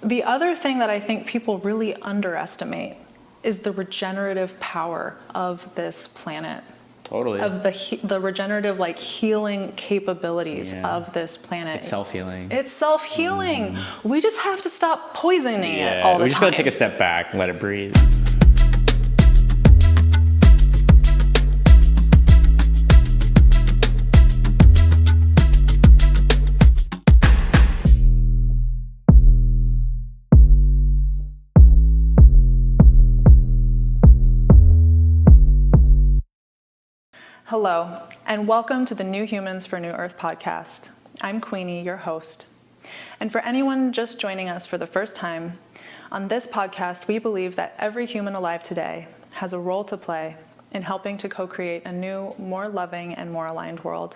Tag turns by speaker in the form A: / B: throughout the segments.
A: the other thing that I think people really underestimate is the regenerative power of this planet.
B: Totally.
A: Of the regenerative, like, healing capabilities of this planet.
B: It's self-healing.
A: It's self-healing. We just have to stop poisoning it all the time.
B: We just gotta take a step back and let it breathe.
A: Hello, and welcome to the New Humans for New Earth podcast. I'm Queenie, your host. And for anyone just joining us for the first time, on this podcast, we believe that every human alive today has a role to play in helping to co-create a new, more loving, and more aligned world.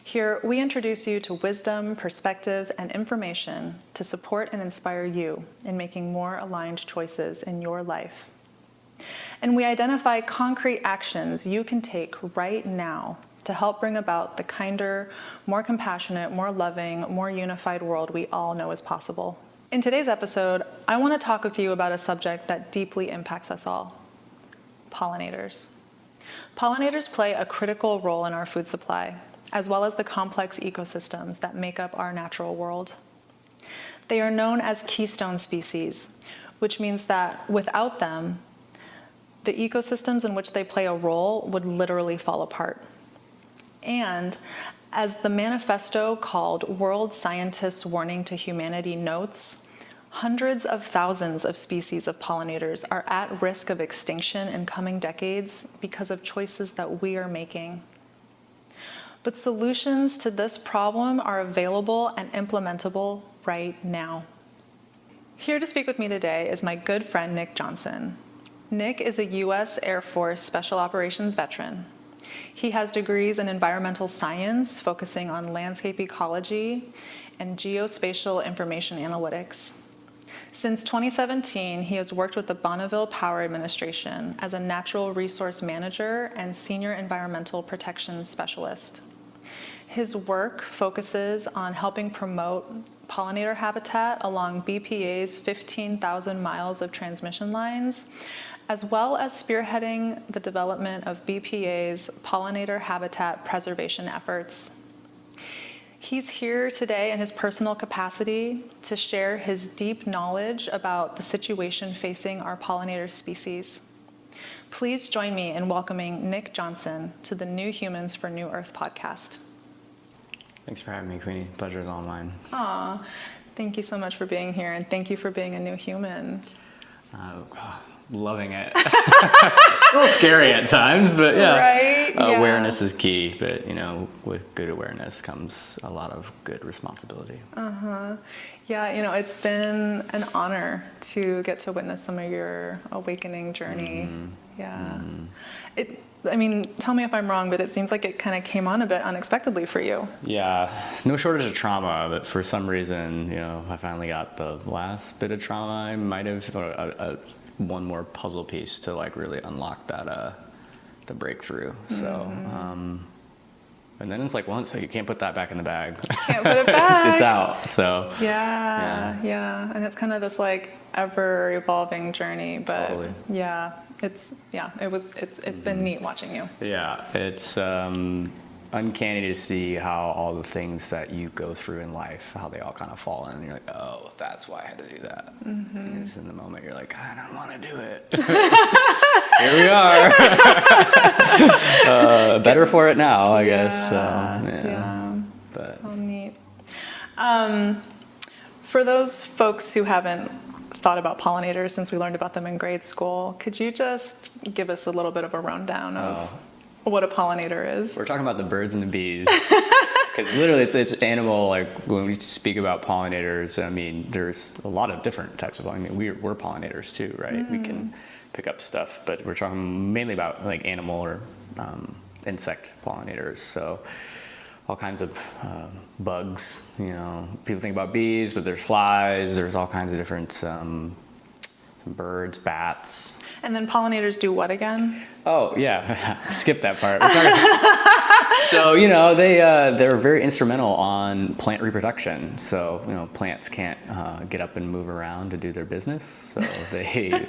A: Here, we introduce you to wisdom, perspectives, and information to support and inspire you in making more aligned choices in your life. And we identify concrete actions you can take right now to help bring about the kinder, more compassionate, more loving, more unified world we all know is possible. In today's episode, I want to talk with you about a subject that deeply impacts us all: pollinators. Pollinators play a critical role in our food supply, as well as the complex ecosystems that make up our natural world. They are known as keystone species, which means that without them, the ecosystems in which they play a role would literally fall apart. And as the manifesto called World Scientists' Warning to Humanity notes, hundreds of thousands of species of pollinators are at risk of extinction in coming decades because of choices that we are making. But solutions to this problem are available and implementable right now. Here to speak with me today is my good friend, Nick Johnson. Nick is a U.S. Air Force Special Operations veteran. He has degrees in environmental science, focusing on landscape ecology and geospatial information analytics. Since 2017, he has worked with the Bonneville Power Administration as a natural resource manager and senior environmental protection specialist. His work focuses on helping promote pollinator habitat along BPA's 15,000 miles of transmission lines, as well as spearheading the development of BPA's pollinator habitat preservation efforts. He's here today in his personal capacity to share his deep knowledge about the situation facing our pollinator species. Please join me in welcoming Nick Johnson to the New Humans for New Earth podcast.
B: Thanks for having me, Queenie. Pleasure is all mine.
A: Aw, thank you so much for being here, and thank you for being a new human.
B: Loving it. A little scary at times, but yeah.
A: Right? Yeah.
B: Awareness is key, but with good awareness comes a lot of good responsibility.
A: Yeah, it's been an honor to get to witness some of your awakening journey. Yeah. Tell me if I'm wrong, but it seems like it kind of came on a bit unexpectedly for you.
B: Yeah, no shortage of trauma, but for some reason, I finally got the last bit of trauma. I might have one more puzzle piece to really unlock that the breakthrough. So, and then it's so you can't put that back in the bag.
A: Can't put it back.
B: It's out. So
A: yeah, and it's kind of this ever evolving journey, but
B: totally.
A: It's been neat watching you.
B: Yeah, it's uncanny to see how all the things that you go through in life, how they all kind of fall in, and you're like, oh, that's why I had to do that. And it's in the moment you're like, I don't want to do it. Here we are. Better for it now, I guess. But
A: oh, neat. For those folks who haven't thought about pollinators since we learned about them in grade school, could you just give us a little bit of a rundown of what a pollinator is?
B: We're talking about the birds and the bees. Because literally it's animal, when we speak about pollinators, there's a lot of different types of we're pollinators too, right? We can pick up stuff, but we're talking mainly about animal or insect pollinators. So all kinds of bugs, people think about bees, but there's flies, there's all kinds of different some birds, bats.
A: And then pollinators do what again?
B: Oh yeah, skip that part. So they're very instrumental on plant reproduction. So plants can't get up and move around to do their business. So they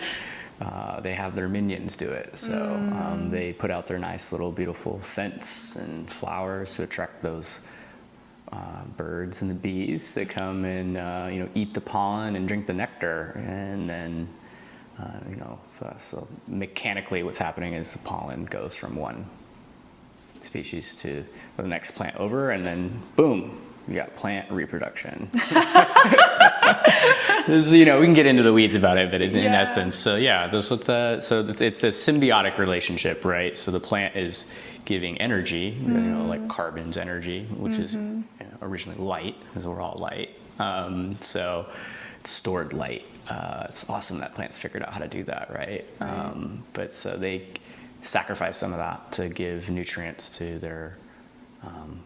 B: have their minions do it. So they put out their nice little beautiful scents and flowers to attract those birds and the bees that come and eat the pollen and drink the nectar, and then so mechanically what's happening is the pollen goes from one species to the next plant over, and then boom, you got plant reproduction. We can get into the weeds about it, but in essence, so it's a symbiotic relationship, right? So the plant is giving energy, like carbon's energy, which is originally light, because we're all light. So it's stored light. It's awesome that plants figured out how to do that, right? But so they sacrifice some of that to give nutrients to their,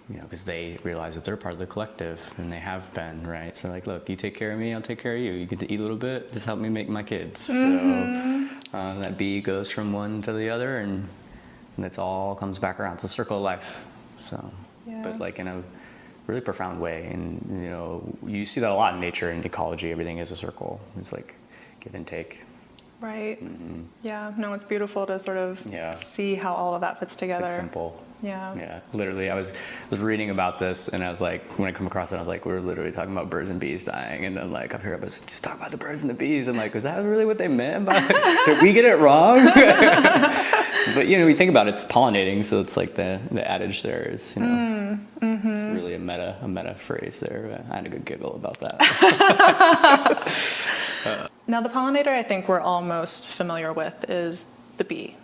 B: because they realize that they're part of the collective, and they have been, right? So like, look, you take care of me, I'll take care of you. You get to eat a little bit, just help me make my kids. So that bee goes from one to the other, and it's all comes back around. It's a circle of life. So, but like in a really profound way, and you see that a lot in nature and ecology. Everything is a circle. It's like give and take.
A: Right. Yeah. No, it's beautiful to sort of see how all of that fits together.
B: It's simple.
A: Yeah.
B: Yeah. Literally, I was reading about this, and I was like, when I come across it, I was like, we're literally talking about birds and bees dying, and then like up here I was just talking about the birds and the bees. I'm like, was that really what they meant by it? Did we get it wrong? But we think about it, it's pollinating, so it's like the adage there is, it's really a meta phrase there. I had a good giggle about that.
A: Now, the pollinator I think we're all most familiar with is the bee,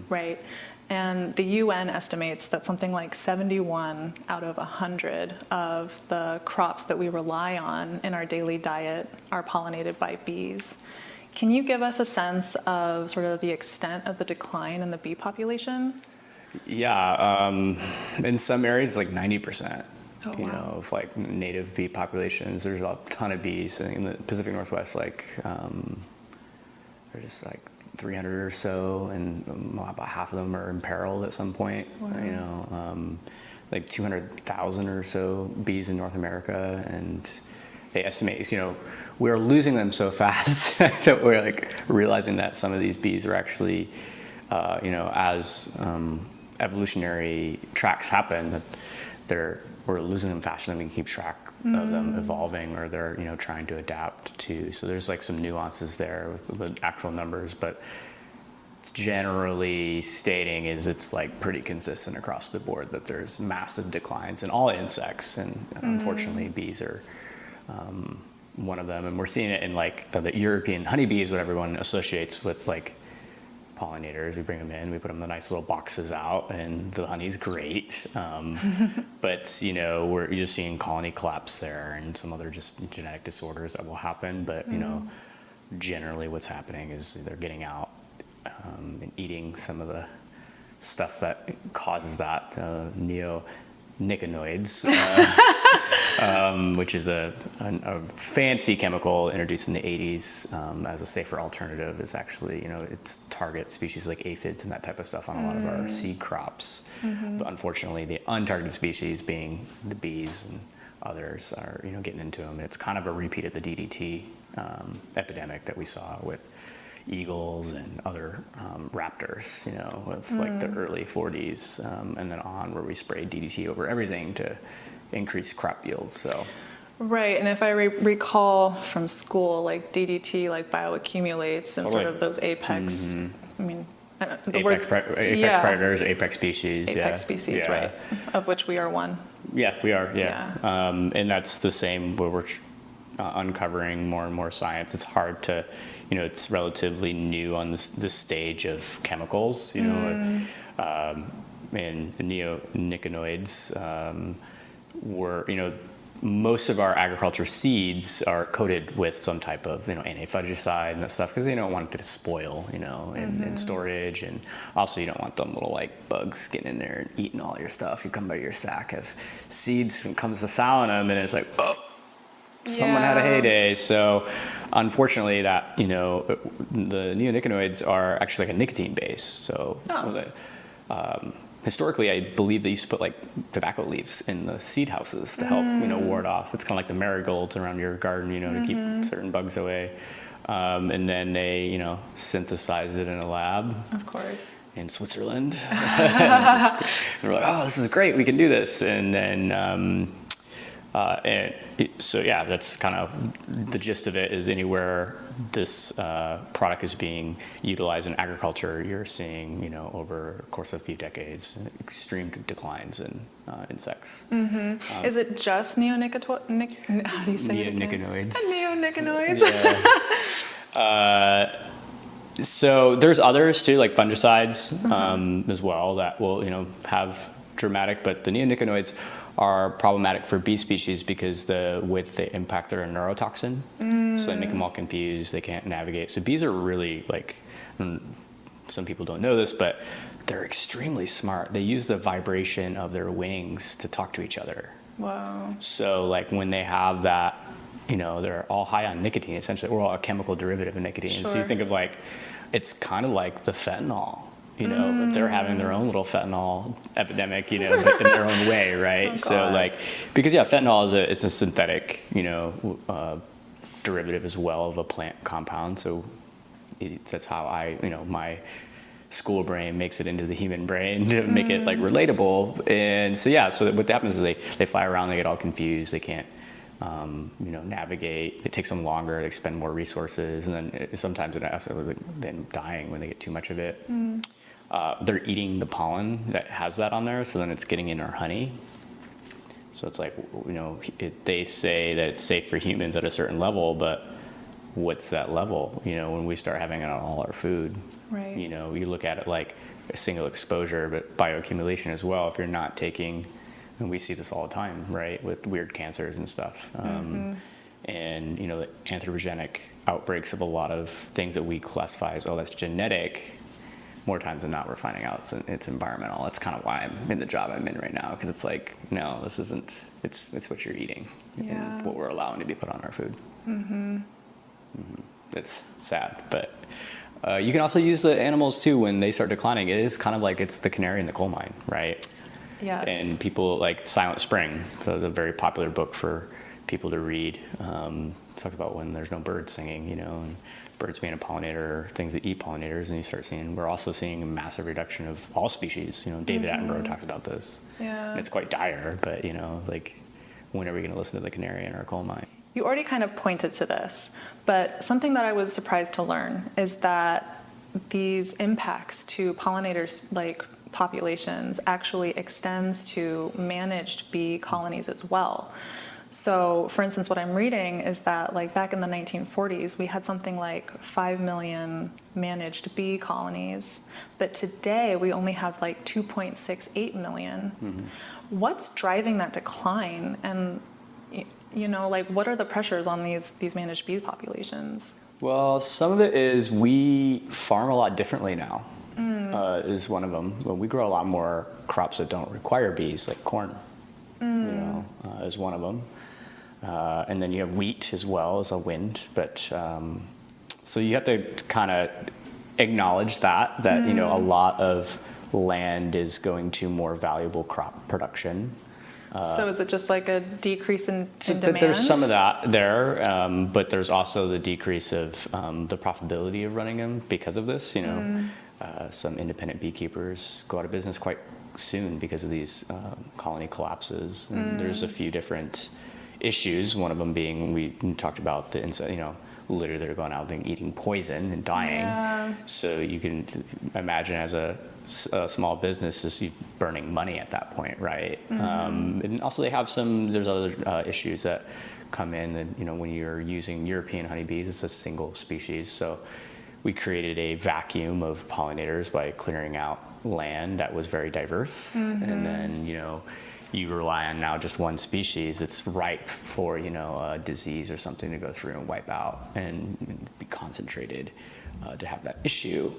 A: right? And the UN estimates that something like 71 out of 100 of the crops that we rely on in our daily diet are pollinated by bees. Can you give us a sense of sort of the extent of the decline in the bee population?
B: Yeah, in some areas like 90%.
A: Oh, wow.
B: Of like native bee populations. There's a ton of bees in the Pacific Northwest. Like there's like 300 or so, and about half of them are imperiled at some point. Wow. Like 200,000 or so bees in North America, and they estimate, we're losing them so fast that we're like realizing that some of these bees are actually, as evolutionary tracks happen, that we're losing them faster than we can keep track of them evolving, or they're trying to adapt to. So there's like some nuances there with the actual numbers, but generally stating is it's like pretty consistent across the board that there's massive declines in all insects, and unfortunately bees are one of them. And we're seeing it in like the European honeybees, what everyone associates with like pollinators. We bring them in, we put them in the nice little boxes out, and the honey's great. But we're just seeing colony collapse there, and some other just genetic disorders that will happen. But generally what's happening is they're getting out and eating some of the stuff that causes that, neonicotinoids, which is a fancy chemical introduced in the 80s as a safer alternative. Is actually, it targets species like aphids and that type of stuff on a lot of our seed crops. But unfortunately, the untargeted species, being the bees and others, are getting into them. It's kind of a repeat of the DDT epidemic that we saw with eagles and other raptors, with like the early 40s and then on, where we sprayed DDT over everything to increase crop yields. So.
A: Right, and if I recall from school, like DDT like bioaccumulates and sort of those apex, I mean, the
B: apex predators, apex species.
A: Apex species, right, of which we are one. Yeah,
B: we are, and that's the same where we're uncovering more and more science. It's hard to, it's relatively new on this stage of chemicals, and neonicotinoids were, most of our agriculture seeds are coated with some type of, anti-fungicide and that stuff, because they don't want it to spoil, in storage. And also you don't want them little like bugs getting in there and eating all your stuff. You come by your sack of seeds and comes to sow in them, and it's like, oh, someone had a heyday. So unfortunately, that the neonicotinoids are actually like a nicotine base. So historically, I believe they used to put like tobacco leaves in the seed houses to help ward off. It's kind of like the marigolds around your garden, to keep certain bugs away. And then they synthesized it in a lab.
A: Of course.
B: In Switzerland. And we're like, oh, this is great, we can do this. And then, so yeah, that's kind of the gist of it. Is anywhere this product is being utilized in agriculture, you're seeing, over the course of a few decades, extreme declines in insects.
A: Is it just neonicotinoids? How do you say it again?
B: Neonicotinoids.
A: Neonicotinoids.
B: Yeah. So there's others too, like fungicides as well, that will have dramatic, but the neonicotinoids are problematic for bee species because the way that they impact their neurotoxin, so they make them all confused, they can't navigate. So bees are really like, some people don't know this, but they're extremely smart. They use the vibration of their wings to talk to each other.
A: Wow.
B: So like when they have that, they're all high on nicotine, essentially, or a chemical derivative of nicotine.
A: Sure.
B: So you think of like, it's kind of like the fentanyl, but they're having their own little fentanyl epidemic, but in their own way, right?
A: Oh,
B: so like, because fentanyl is a synthetic, derivative as well of a plant compound. So that's how my school brain makes it into the human brain to make it like relatable. And so, so what happens is they fly around, they get all confused, they can't, navigate. It takes them longer, they expend more resources, and then sometimes it also then dying when they get too much of it. They're eating the pollen that has that on there, so then it's getting in our honey. So it's like, they say that it's safe for humans at a certain level, but what's that level? When we start having it on all our food,
A: right.
B: You look at it like a single exposure, but bioaccumulation as well. If you're not taking, and we see this all the time, right, with weird cancers and stuff. And, the anthropogenic outbreaks of a lot of things that we classify as, that's genetic, more times than not, we're finding out it's environmental. That's kind of why I'm in the job I'm in right now, because it's like, no, this isn't, it's what you're eating and what we're allowing to be put on our food. It's sad, but you can also use the animals too when they start declining. It is kind of like it's the canary in the coal mine, right?
A: Yes.
B: And people like Silent Spring, so it's a very popular book for people to read. Talks about when there's no birds singing, and birds being a pollinator, things that eat pollinators, and you start seeing, we're also seeing a massive reduction of all species. David Attenborough talks about this.
A: Yeah.
B: And it's quite dire, but like, when are we going to listen to the canary in our coal mine?
A: You already kind of pointed to this, but something that I was surprised to learn is that these impacts to pollinators, like populations, actually extends to managed bee colonies as well. So, for instance, what I'm reading is that, like, back in the 1940s, we had something like 5 million managed bee colonies, but today we only have like 2.68 million. What's driving that decline? And like, what are the pressures on these managed bee populations?
B: Well, some of it is we farm a lot differently now, is one of them. Well, we grow a lot more crops that don't require bees, like corn, is one of them. And then you have wheat as well as a wind. But so you have to kind of acknowledge that a lot of land is going to more valuable crop production.
A: So is it just like a decrease in demand?
B: There's some of that there, but there's also the decrease of the profitability of running them because of this. Some independent beekeepers go out of business quite soon because of these colony collapses. And there's a few different issues. One of them being, we talked about the insect, literally they're going out and eating poison and dying.
A: Yeah.
B: So you can imagine as a small business just burning money at that point, right? And also there's other issues that come in, and when you're using European honeybees, it's a single species. So we created a vacuum of pollinators by clearing out land that was very diverse. And then, you rely on now just one species, it's ripe for, a disease or something to go through and wipe out and be concentrated to have that issue.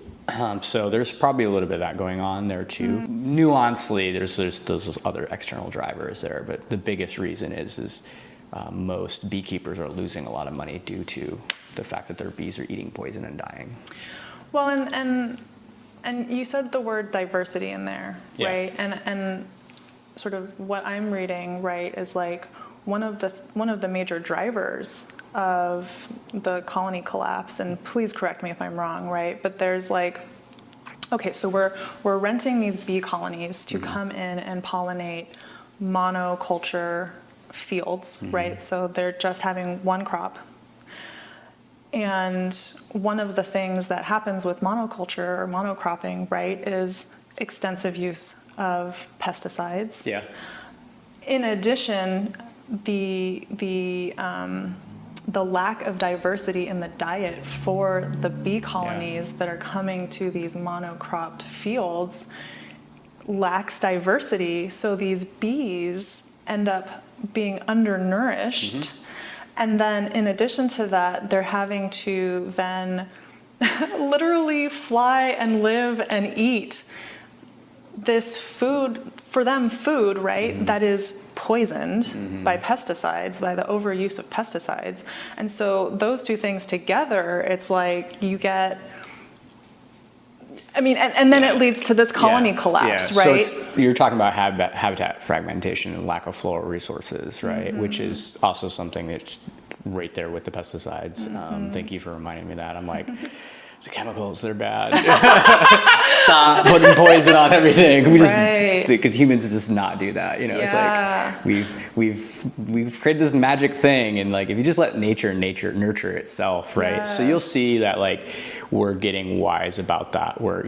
B: So there's probably a little bit of that going on there too. Nuancely, there's those other external drivers there, but the biggest reason is most beekeepers are losing a lot of money due to the fact that their bees are eating poison and dying.
A: Well, and you said the word diversity in there,
B: Yeah.
A: right? And sort of what I'm reading, right, is like one of the major drivers of the colony collapse, and please correct me if I'm wrong, right? But there's like, okay, so we're renting these bee colonies to come in and pollinate monoculture fields, right? So they're just having one crop. And one of the things that happens with monoculture or monocropping, right, is extensive use of pesticides.
B: Yeah.
A: In addition, the lack of diversity in the diet for the bee colonies that are coming to these monocropped fields lacks diversity, so these bees end up being undernourished. And then in addition to that, they're having to then literally fly and live and eat this food, for them food, right, that is poisoned by pesticides, by the overuse of pesticides. And so those two things together, it's like you get, I mean, and then it leads to this colony collapse, right?
B: So you're talking about habitat fragmentation and lack of floral resources, right? Which is also something that's right there with the pesticides. Thank you for reminding me of that. I'm like, the chemicals, they're bad. Stop putting poison on everything. Because humans just not do that. You know, it's like we've created this magic thing, and like if you just let nature nurture itself, right?
A: Yes.
B: So you'll see that like we're getting wise about that. Where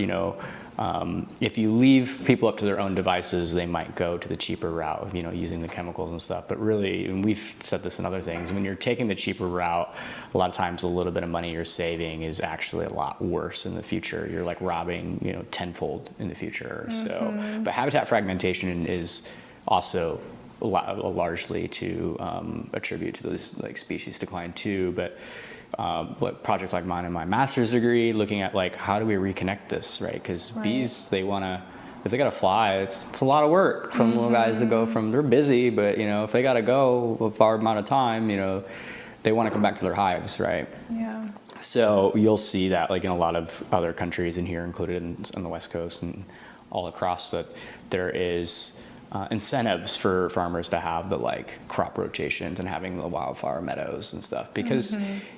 B: if you leave people up to their own devices, they might go to the cheaper route of using the chemicals and stuff. But really, and we've said this in other things, when you're taking the cheaper route, a lot of times a little bit of money you're saving is actually a lot worse in the future. You're like robbing tenfold in the future. So, but habitat fragmentation is also largely to attribute to those like species decline too. But projects like mine in my master's degree, looking at like how do we reconnect this, right? Because bees, they want to, if they got to fly, it's a lot of work from little guys that go from, they're busy, but if they got to go a far amount of time, they want to come back to their hives, right?
A: Yeah.
B: So you'll see that like in a lot of other countries, and here included on the West Coast and all across, that there is incentives for farmers to have the like crop rotations and having the wildflower meadows and stuff, because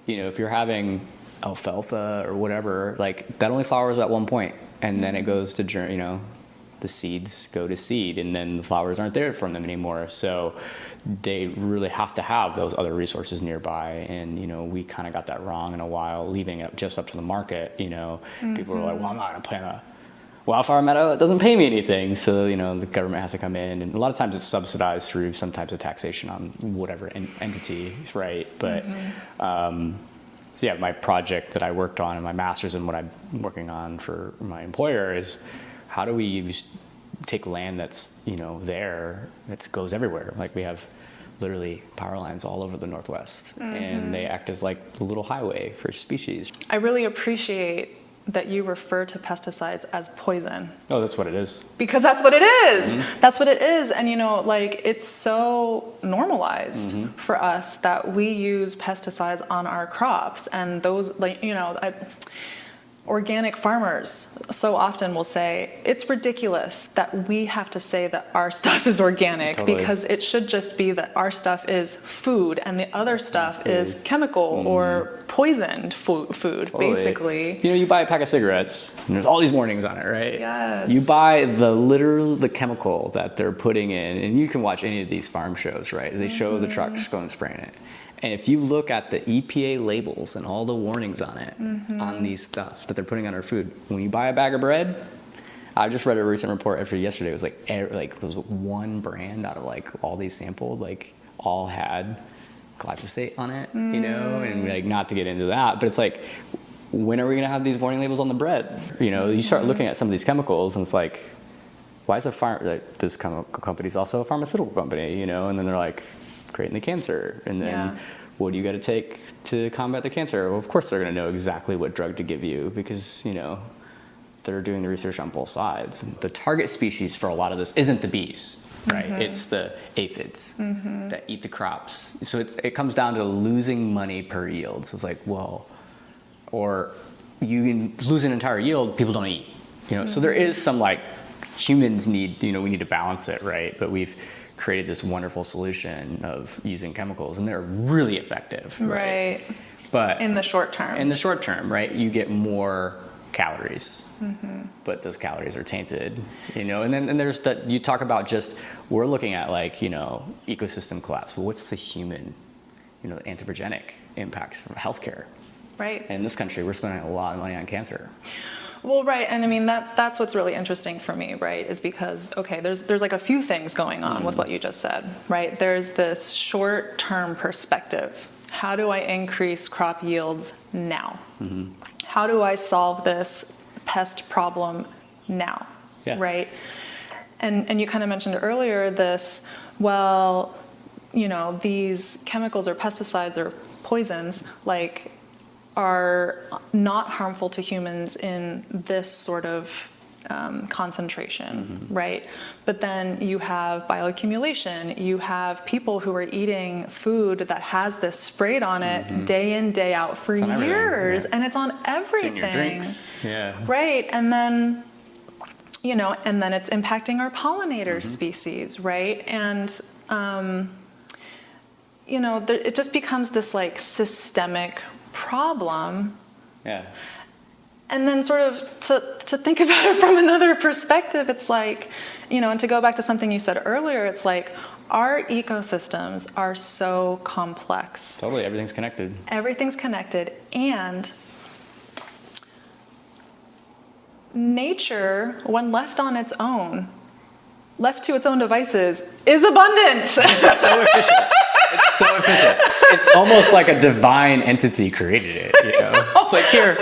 B: if you're having alfalfa or whatever, like that only flowers at one point, and then it goes to the seeds go to seed, and then the flowers aren't there from them anymore. So they really have to have those other resources nearby, and we kind of got that wrong in a while, leaving it just up to the market. People were like, well, I'm not gonna plant a wildflower meadow, it doesn't pay me anything, so the government has to come in, and a lot of times it's subsidized through some types of taxation on whatever entity, right? But so yeah, my project that I worked on in my master's, and what I'm working on for my employer, is how do we take land that's there, that goes everywhere. Like we have literally power lines all over the Northwest, and they act as like a little highway for species.
A: I really appreciate that you refer to pesticides as poison.
B: Oh, that's what it is.
A: Because that's what it is. That's what it is. And like it's so normalized for us that we use pesticides on our crops, and those organic farmers so often will say it's ridiculous that we have to say that our stuff is organic, because it should just be that our stuff is food and the other stuff is chemical or poisoned food, basically.
B: You buy a pack of cigarettes and there's all these warnings on it, right?
A: Yes.
B: You buy the chemical that they're putting in, and you can watch any of these farm shows, right? They show the trucks going spraying it. And if you look at the EPA labels and all the warnings on it, on these stuff that they're putting on our food, when you buy a bag of bread, I just read a recent report yesterday. It was it was one brand out of like all these sampled, like all had glyphosate on it, and like not to get into that, but it's like, when are we gonna have these warning labels on the bread? You start looking at some of these chemicals, and it's like, why is this company's also a pharmaceutical company, and then they're like, creating the cancer, and then what do you got to take to combat the cancer? Well, of course they're going to know exactly what drug to give you, because they're doing the research on both sides. The target species for a lot of this isn't the bees, right? It's the aphids that eat the crops. So it comes down to losing money per yield. So it's like, well, or you can lose an entire yield, people don't eat. So there is some like humans need, we need to balance it, right? But we've created this wonderful solution of using chemicals, and they're really effective, right? But
A: in the short term,
B: right, you get more calories, but those calories are tainted, and then there's that you talk about just, we're looking at like, ecosystem collapse. Well, what's the human, anthropogenic impacts from healthcare?
A: Right.
B: In this country, we're spending a lot of money on cancer.
A: Well, right, and I mean that's what's really interesting for me, right? Is because there's like a few things going on with what you just said, right? There's this short-term perspective. How do I increase crop yields now? How do I solve this pest problem now?
B: Yeah.
A: Right? And you kind of mentioned earlier this. Well, these chemicals or pesticides or poisons are not harmful to humans in this sort of concentration, right? But then you have bioaccumulation. You have people who are eating food that has this sprayed on it day in, day out for years, and it's on everything.
B: It's in your drinks. Yeah.
A: Right, and then it's impacting our pollinator species, right? And it just becomes this like systemic problem.
B: Yeah.
A: And then sort of to think about it from another perspective, it's like, and to go back to something you said earlier, it's like our ecosystems are so complex.
B: Totally, everything's connected.
A: Everything's connected, and nature, when left on its own, left to its own devices, is abundant.
B: So efficient. It's so efficient. It's almost like a divine entity created it. It's like, here,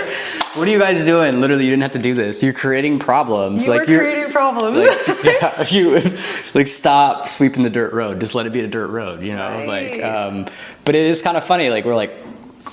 B: what are you guys doing? Literally, you didn't have to do this. You're creating problems.
A: You're creating problems.
B: You stop sweeping the dirt road. Just let it be a dirt road.
A: Right.
B: But it is kind of funny. Like we're like,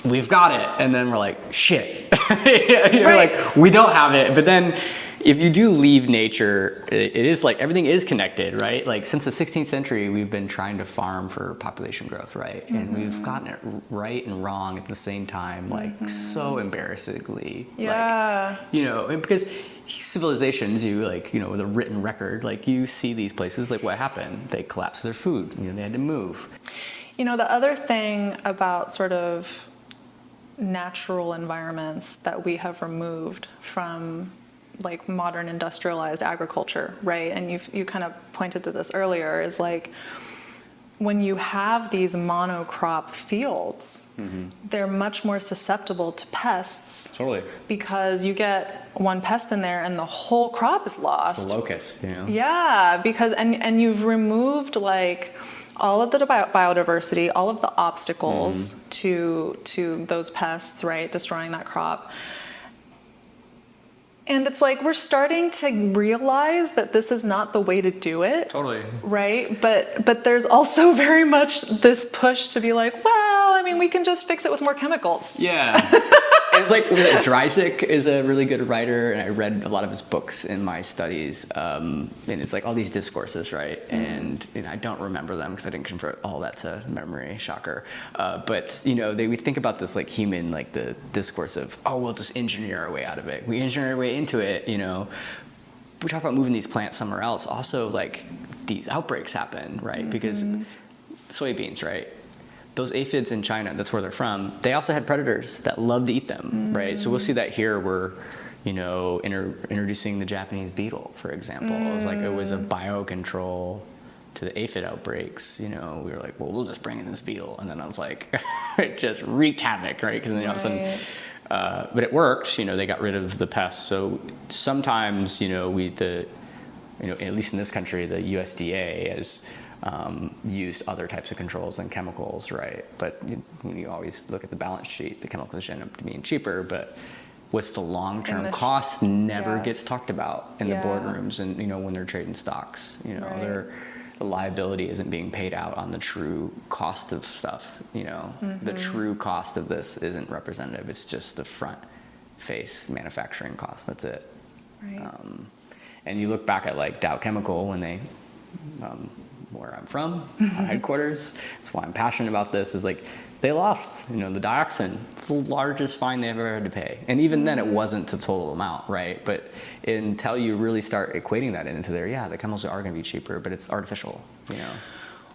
B: we've got it, and then we're like, shit.
A: Right.
B: Like we don't have it. But then, if you do leave nature, it is like everything is connected, right? Like since the 16th century, we've been trying to farm for population growth, right? And we've gotten it right and wrong at the same time, like so embarrassingly.
A: Yeah.
B: Because civilizations, with a written record, like you see these places, like what happened? They collapsed their food, they had to move.
A: The other thing about sort of natural environments that we have removed from like modern industrialized agriculture, right? And you kind of pointed to this earlier, is like when you have these monocrop fields, they're much more susceptible to pests.
B: Totally.
A: Because you get one pest in there and the whole crop is lost.
B: It's a locust,
A: Yeah, because and you've removed like all of the biodiversity, all of the obstacles to those pests, right? Destroying that crop. And it's like we're starting to realize that this is not the way to do it.
B: Totally.
A: Right? But there's also very much this push to be like, well, I mean, we can just fix it with more chemicals.
B: Yeah. It's like Dreisig is a really good writer, and I read a lot of his books in my studies. And it's like all these discourses, right? And I don't remember them because I didn't convert all that to memory. Shocker. But we think about this like human, like the discourse of, oh, we'll just engineer our way out of it. We engineer our way into it. We talk about moving these plants somewhere else. Also, like these outbreaks happen, right? Because soybeans, right? Those aphids in China, that's where they're from, they also had predators that love to eat them, right? So we'll see that here. We're, introducing the Japanese beetle, for example. It was a biocontrol to the aphid outbreaks. We were like, well, we'll just bring in this beetle. And then I was like, it just wreaked havoc, right? Because then all of a sudden, but it worked. They got rid of the pests. So sometimes, at least in this country, the USDA has used other types of controls than chemicals, right? But when you always look at the balance sheet, the chemicals end up being cheaper, but what's the long-term cost never gets talked about in the boardrooms and, when they're trading stocks. The liability isn't being paid out on the true cost of stuff. The true cost of this isn't representative. It's just the front face manufacturing cost. That's it.
A: Right.
B: And you look back at like Dow Chemical when they, where I'm from, our headquarters, that's why I'm passionate about this, is like they lost, the dioxin. It's the largest fine they've ever had to pay. And even then it wasn't the total amount, right? But until you really start equating that into there, the chemicals are going to be cheaper, but it's artificial,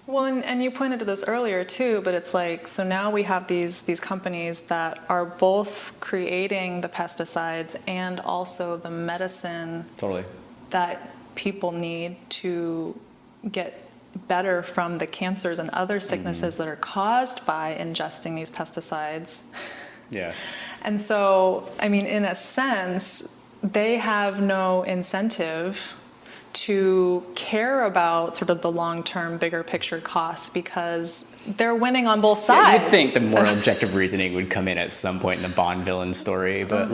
A: Well, and you pointed to this earlier too, but it's like, so now we have these companies that are both creating the pesticides and also the medicine
B: Totally.
A: that people need to get better from the cancers and other sicknesses that are caused by ingesting these pesticides.
B: Yeah.
A: And so, I mean, in a sense, they have no incentive to care about sort of the long-term, bigger picture costs because they're winning on both sides.
B: Yeah, you'd think the more objective reasoning would come in at some point in the Bond villain story, but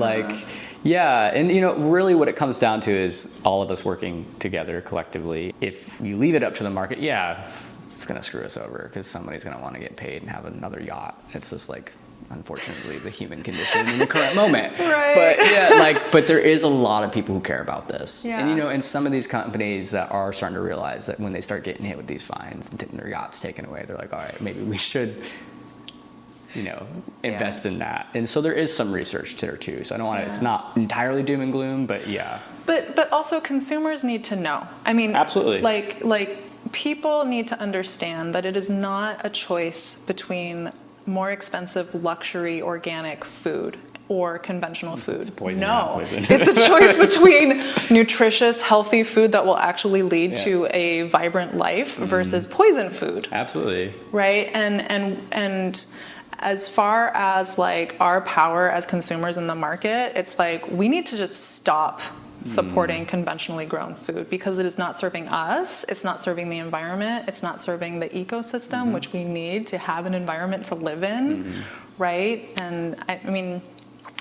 B: and really what it comes down to is all of us working together collectively. If you leave it up to the market, it's going to screw us over because somebody's going to want to get paid and have another yacht. It's just like, unfortunately, the human condition in the current moment.
A: Right.
B: But there is a lot of people who care about this.
A: Yeah.
B: And some of these companies that are starting to realize that when they start getting hit with these fines and their yachts taken away, they're like, all right, maybe we should invest in that. And so there is some research there too. So I don't want to, it's not entirely doom and gloom, but
A: But also consumers need to know. I mean,
B: absolutely.
A: Like people need to understand that it is not a choice between more expensive luxury organic food or conventional food.
B: It's poison,
A: no,
B: poison.
A: It's a choice between nutritious, healthy food that will actually lead to a vibrant life versus poison food.
B: Absolutely.
A: Right? And as far as like our power as consumers in the market, it's like we need to just stop supporting conventionally grown food because it is not serving us, it's not serving the environment, it's not serving the ecosystem, which we need to have an environment to live in, right? And I mean,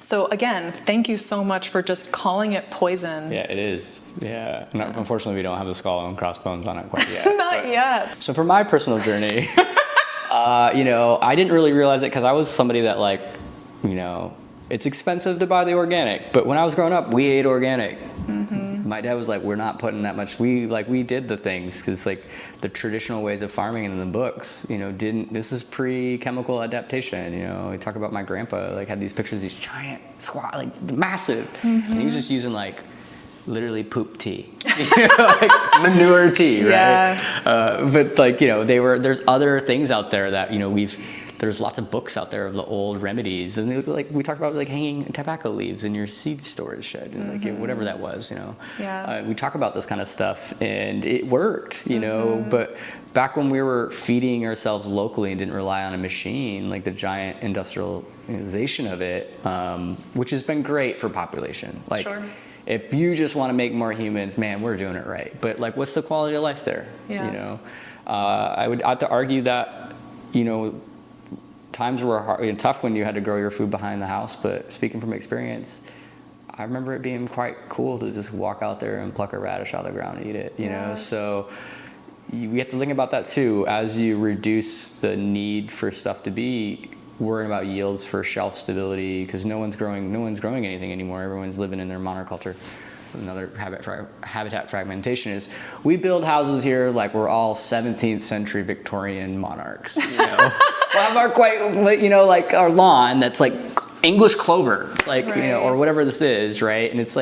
A: so again, thank you so much for just calling it poison.
B: Yeah, it is. Yeah. Unfortunately, we don't have the skull and crossbones on it quite yet.
A: Not yet.
B: So for my personal journey, I didn't really realize it because I was somebody that it's expensive to buy the organic. But when I was growing up, we ate organic. My dad was like, we're not putting that much. We did the things because like the traditional ways of farming in the books, this is pre-chemical adaptation. We talk about my grandpa, had these pictures of these giant massive. And he was just using literally poop tea, manure tea, right?
A: Yeah.
B: But there's other things out there that, there's lots of books out there of the old remedies, and we talk about hanging tobacco leaves in your seed storage shed, and whatever that was, we talk about this kind of stuff, and it worked, But back when we were feeding ourselves locally and didn't rely on a machine, the giant industrialization of it, which has been great for population,
A: Sure.
B: If you just want to make more humans, man, we're doing it right. But what's the quality of life there?
A: Yeah.
B: I would have to argue that, times were hard, tough when you had to grow your food behind the house, but speaking from experience, I remember it being quite cool to just walk out there and pluck a radish out of the ground and eat it,
A: Yes.
B: So we have to think about that too. As you reduce the need for stuff to be worrying about yields for shelf stability, because no one's growing anything anymore. Everyone's living in their monoculture. Another habitat fragmentation is we build houses here like we're all 17th century Victorian monarchs. We'll have our our lawn that's English clover,
A: right.
B: Or whatever this is, right? And it's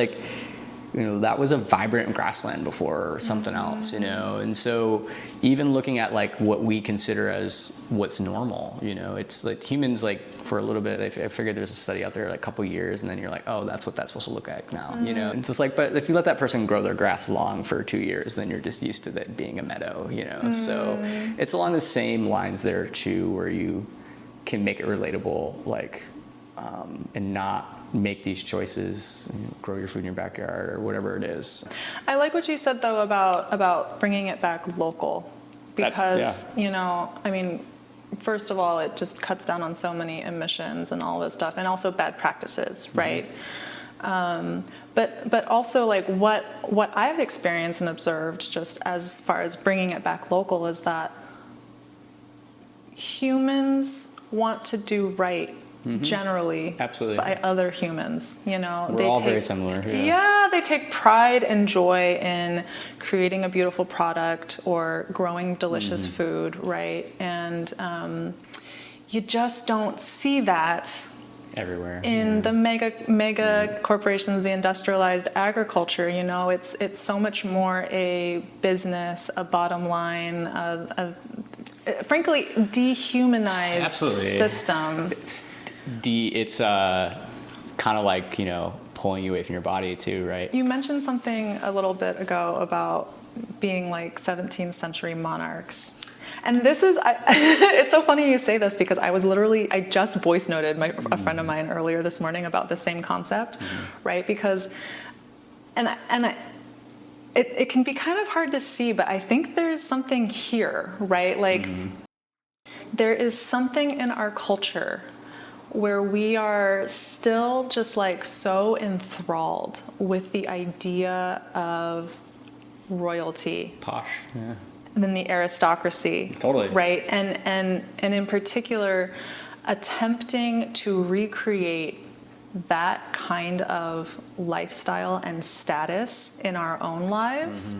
B: that was a vibrant grassland before or something else, And so even looking at what we consider as what's normal, it's humans for a little bit, I figured there's a study out there a couple years, and then you're oh, that's what that's supposed to look like now, And it's just but if you let that person grow their grass long for 2 years, then you're just used to it being a meadow, So it's along the same lines there too, where you can make it relatable, and not make these choices, grow your food in your backyard or whatever it is.
A: I like what you said though about bringing it back local, because I mean, first of all, it just cuts down on so many emissions and all this stuff, and also bad practices, right? But also what I've experienced and observed just as far as bringing it back local is that humans want to do right generally
B: Absolutely.
A: by other humans. You know,
B: We're all very similar.
A: Yeah, they take pride and joy in creating a beautiful product or growing delicious food, right? And you just don't see that
B: Everywhere.
A: in the mega corporations, the industrialized agriculture. You know, it's so much more a business, a bottom line, a frankly dehumanized
B: Absolutely.
A: system.
B: It's kind of like, you know, pulling you away from your body too, right?
A: You mentioned something a little bit ago about being like 17th century monarchs. And this is, it's so funny you say this because I just voice noted a friend of mine earlier this morning about the same concept, right? Because, it can be kind of hard to see, but I think there's something here, right? Like, there is something in our culture where we are still just like so enthralled with the idea of royalty.
B: Posh, yeah.
A: Than the aristocracy.
B: Totally.
A: Right? And in particular, attempting to recreate that kind of lifestyle and status in our own lives.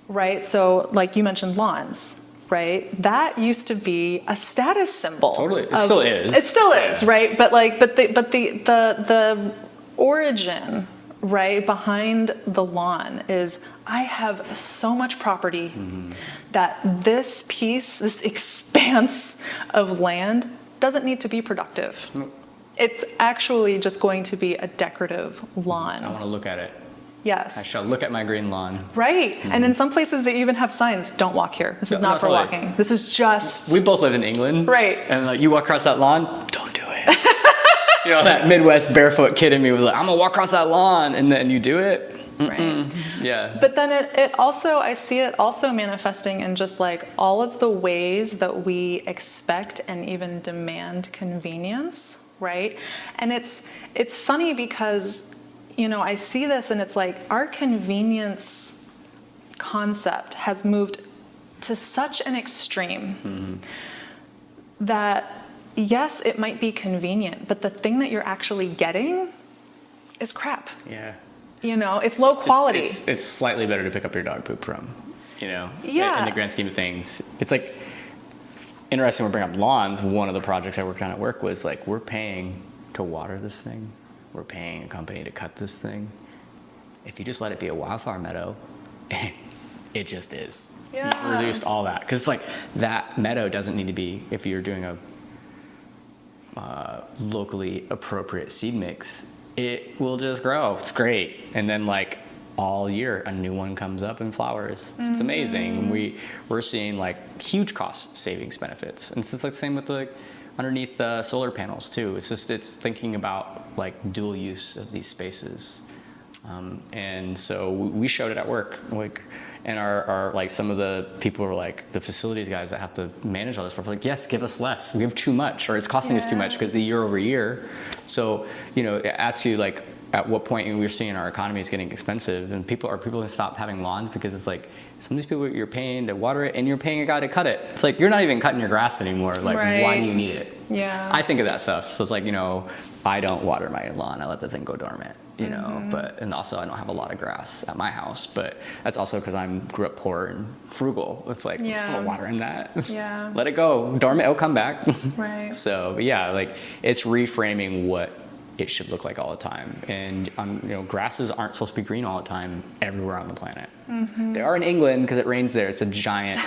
A: Right? So like you mentioned lawns, right? That used to be a status symbol.
B: Totally. It still is.
A: It still is, right? But the origin, right, behind the lawn is I have so much property that this expanse of land doesn't need to be productive. It's actually just going to be a decorative lawn.
B: I want to look at it.
A: Yes.
B: I shall look at my green lawn.
A: Right. And in some places they even have signs, don't walk here. This is not for walking. This is just...
B: We both lived in England.
A: Right.
B: And like, you walk across that lawn, don't do it. You know, that Midwest barefoot kid in me was like, I'm gonna walk across that lawn, and then you do it.
A: Right.
B: Yeah.
A: But then it also, I see it also manifesting in just like all of the ways that we expect and even demand convenience, right? And it's funny because, you know, I see this and it's like our convenience concept has moved to such an extreme that yes, it might be convenient, but the thing that you're actually getting is crap.
B: Yeah.
A: You know, it's low quality.
B: It's slightly better to pick up your dog poop from, you know,
A: Yeah.
B: in the grand scheme of things. It's like, interesting, we bring up lawns. One of the projects I worked on at work was like, we're paying to water this thing. We're paying a company to cut this thing. If you just let it be a wildflower meadow, it just is.
A: Yeah.
B: You've reduced all that. Because it's like, that meadow doesn't need to be, if you're doing a locally appropriate seed mix, it will just grow. It's great. And then like all year a new one comes up and flowers. It's amazing. We're seeing like huge cost savings benefits. And it's just like the same with like underneath the solar panels too. It's thinking about like dual use of these spaces. And so we showed it at work, like, and our like some of the people were like the facilities guys that have to manage all this stuff, like, yes, give us less. We have too much, or it's costing us too much because the year over year. So, you know, it asks you like at what point we're seeing our economy is getting expensive, and people gonna stop having lawns because it's like some of these people you're paying to water it and you're paying a guy to cut it. It's like you're not even cutting your grass anymore. Like, why do you need it?
A: Yeah.
B: I think of that stuff. So it's like, you know, I don't water my lawn. I let the thing go dormant. You know, and also I don't have a lot of grass at my house, but that's also because I grew up poor and frugal. It's like, I'm not watering that.
A: Yeah.
B: Let it go, dormant, it'll come back.
A: Right.
B: So, but yeah, like it's reframing what it should look like all the time. And you know, grasses aren't supposed to be green all the time everywhere on the planet. They are in England because it rains there. It's a giant,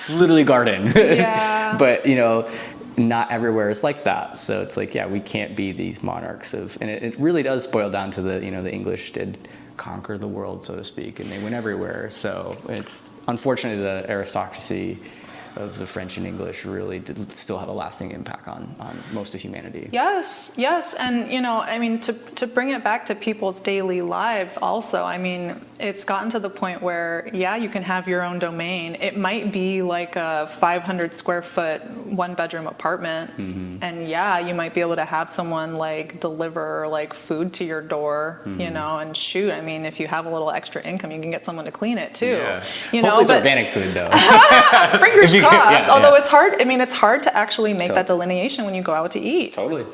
B: literally garden.
A: Yeah.
B: But you know, not everywhere is like that. So it's like, yeah, we can't be these monarchs of, and it really does boil down to the, you know, the English did conquer the world, so to speak, and they went everywhere. So it's unfortunately the aristocracy of the French and English really did still have a lasting impact on most of humanity.
A: Yes. And, you know, I mean, to bring it back to people's daily lives also, I mean, it's gotten to the point where, yeah, you can have your own domain. It might be like a 500 square foot, 1-bedroom apartment. And yeah, you might be able to have someone like deliver like food to your door, you know, and shoot, I mean, if you have a little extra income, you can get someone to clean it too.
B: Yeah.
A: You
B: Hopefully
A: know,
B: it's organic food though.
A: Fingers cost. Although
B: yeah.
A: it's hard. I mean, it's hard to actually make that delineation when you go out to eat.
B: Totally.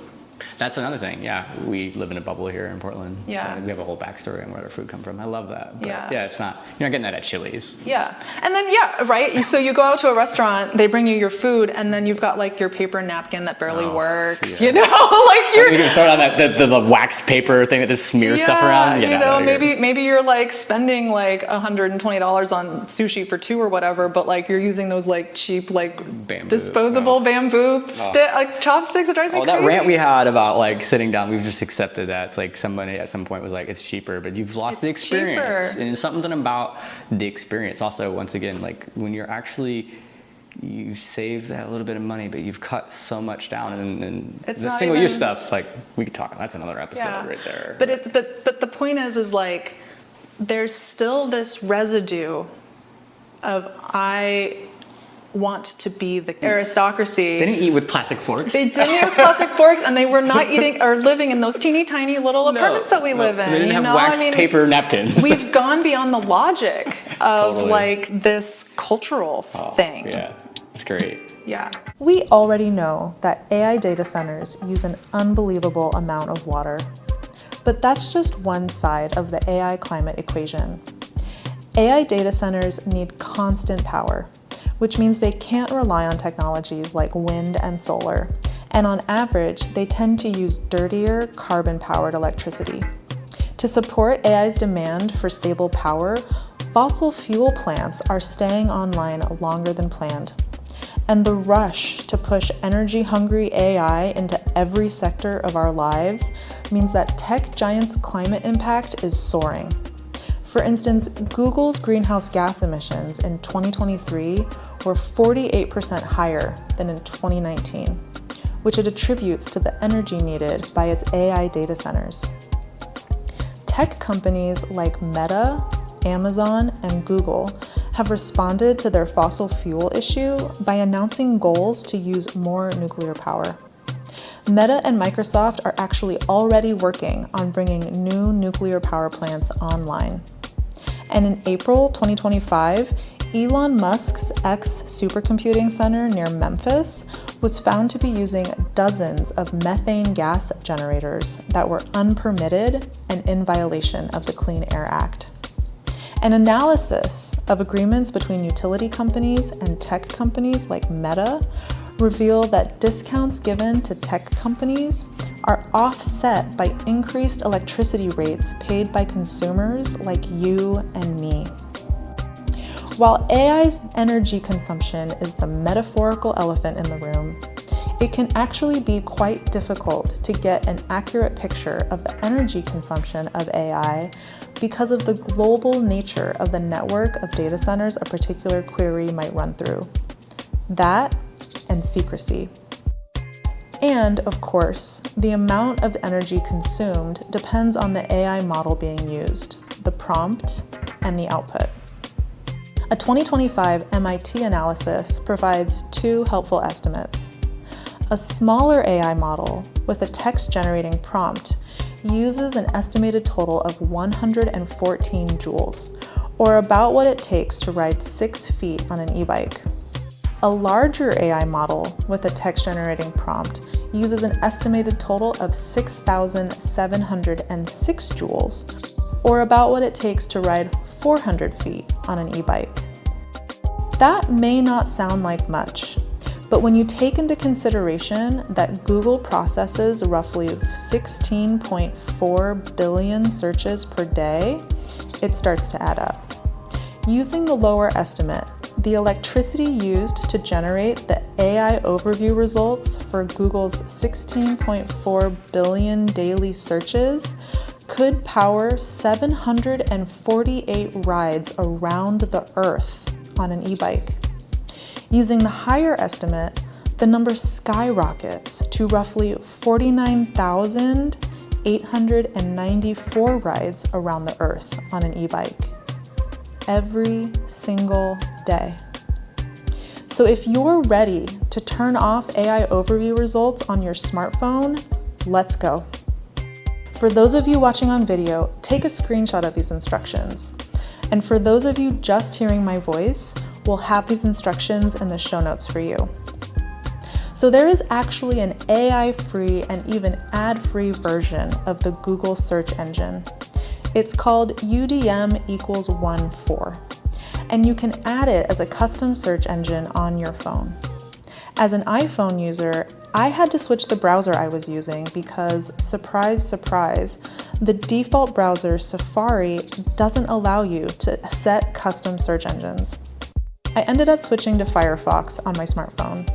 B: That's another thing. Yeah, we live in a bubble here in Portland.
A: Yeah.
B: We have a whole backstory on where their food come from. I love that. But
A: Yeah.
B: it's not, you're not getting that at Chili's.
A: Yeah. And then, right? So you go out to a restaurant, they bring you your food, and then you've got like your paper napkin that barely works,
B: yeah.
A: you know? Like you're...
B: You can start on that, the wax paper thing that just smears stuff around.
A: You know, maybe you're like spending like $120 on sushi for two or whatever, but like you're using those like cheap, like disposable bamboo like chopsticks. It drives me crazy.
B: That rant we had about like sitting down, we've just accepted that. It's like somebody at some point was like, it's cheaper, but you've lost the experience.
A: Cheaper.
B: And it's something about the experience. Also, once again, like when you're actually, you save that little bit of money, but you've cut so much down, and the single-use stuff, like we could talk. That's another episode right there.
A: But the point is like there's still this residue of I want to be the aristocracy.
B: They didn't eat with plastic forks.
A: They didn't eat with plastic forks, and they were not eating or living in those teeny tiny little apartments that we live in.
B: They didn't have wax paper napkins.
A: We've gone beyond the logic of like this cultural thing.
B: Yeah, it's great.
A: Yeah.
C: We already know that AI data centers use an unbelievable amount of water. But that's just one side of the AI climate equation. AI data centers need constant power, which means they can't rely on technologies like wind and solar. And on average, they tend to use dirtier carbon-powered electricity. To support AI's demand for stable power, fossil fuel plants are staying online longer than planned. And the rush to push energy-hungry AI into every sector of our lives means that tech giants' climate impact is soaring. For instance, Google's greenhouse gas emissions in 2023 were 48% higher than in 2019, which it attributes to the energy needed by its AI data centers. Tech companies like Meta, Amazon, and Google have responded to their fossil fuel issue by announcing goals to use more nuclear power. Meta and Microsoft are actually already working on bringing new nuclear power plants online. And in April 2025, Elon Musk's X supercomputing center near Memphis was found to be using dozens of methane gas generators that were unpermitted and in violation of the Clean Air Act. An analysis of agreements between utility companies and tech companies like Meta reveal that discounts given to tech companies are offset by increased electricity rates paid by consumers like you and me. While AI's energy consumption is the metaphorical elephant in the room, it can actually be quite difficult to get an accurate picture of the energy consumption of AI because of the global nature of the network of data centers a particular query might run through. That and secrecy. And, of course, the amount of energy consumed depends on the AI model being used, the prompt, and the output. A 2025 MIT analysis provides two helpful estimates. A smaller AI model with a text-generating prompt uses an estimated total of 114 joules, or about what it takes to ride 6 feet on an e-bike. A larger AI model with a text-generating prompt uses an estimated total of 6,706 joules, or about what it takes to ride 400 feet on an e-bike. That may not sound like much, but when you take into consideration that Google processes roughly 16.4 billion searches per day, it starts to add up. Using the lower estimate, the electricity used to generate the AI overview results for Google's 16.4 billion daily searches could power 748 rides around the Earth on an e-bike. Using the higher estimate, the number skyrockets to roughly 49,894 rides around the Earth on an e-bike every single day. So if you're ready to turn off AI overview results on your smartphone, let's go. For those of you watching on video, take a screenshot of these instructions. And for those of you just hearing my voice, We'll have these instructions in the show notes for you. So there is actually an AI-free and even ad-free version of the Google search engine. It's called UDM equals 1.4, and you can add it as a custom search engine on your phone. As an iPhone user, I had to switch the browser I was using because, surprise, surprise, the default browser Safari doesn't allow you to set custom search engines. I ended up switching to Firefox on my smartphone.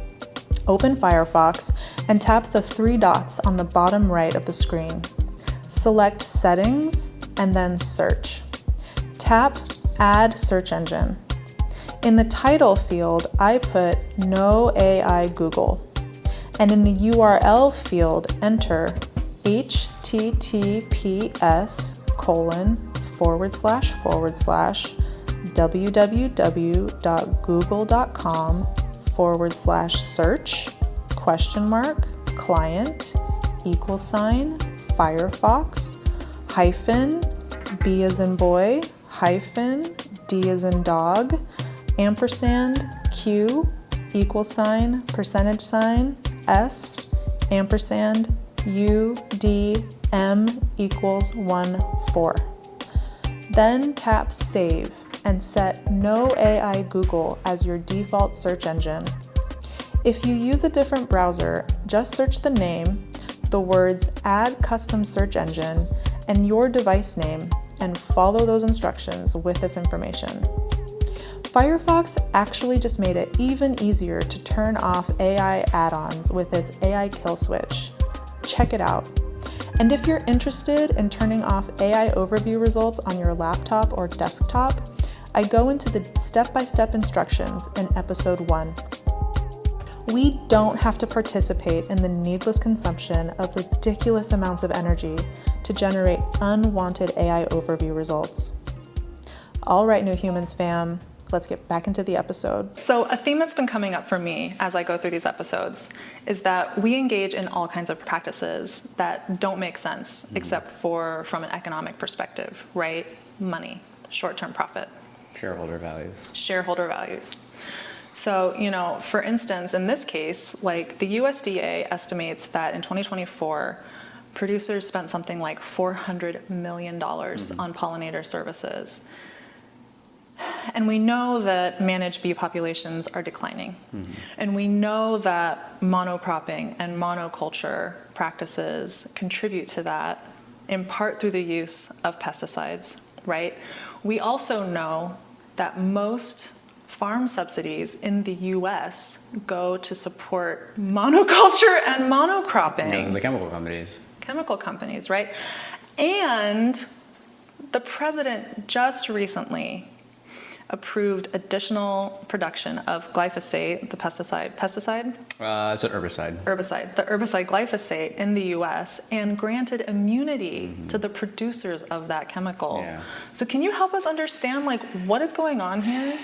C: Open Firefox and tap the 3 dots on the bottom right of the screen. Select Settings and then Search. Tap Add Search Engine. In the title field, I put No AI Google. And in the URL field, enter https://www.google.com/search ? Firefox -B as in boy -D as in dog $Q $S UDM equals 1.4. Then tap Save and set No AI Google as your default search engine. If you use a different browser, just search the name, the words Add Custom Search Engine, and your device name, and follow those instructions with this information. Firefox actually just made it even easier to turn off AI add-ons with its AI kill switch. Check it out. And if you're interested in turning off AI overview results on your laptop or desktop, I go into the step-by-step instructions in episode 1. We don't have to participate in the needless consumption of ridiculous amounts of energy to generate unwanted AI overview results. All right, New Humans fam, let's get back into the episode.
A: So a theme that's been coming up for me as I go through these episodes is that we engage in all kinds of practices that don't make sense except for from an economic perspective, right? Money, short-term profit.
B: Shareholder values.
A: Shareholder values. So, for instance, in this case, like the USDA estimates that in 2024, producers spent something like $400 million on pollinator services. And we know that managed bee populations are declining. And we know that monocropping and monoculture practices contribute to that, in part through the use of pesticides, right? We also know that most farm subsidies in the US go to support monoculture and monocropping.
B: Those are the chemical companies.
A: Chemical companies, right? And the president just recently approved additional production of glyphosate, the pesticide?
B: It's an herbicide.
A: The herbicide glyphosate in the US, and granted immunity to the producers of that chemical.
B: Yeah.
A: So can you help us understand, what is going on here?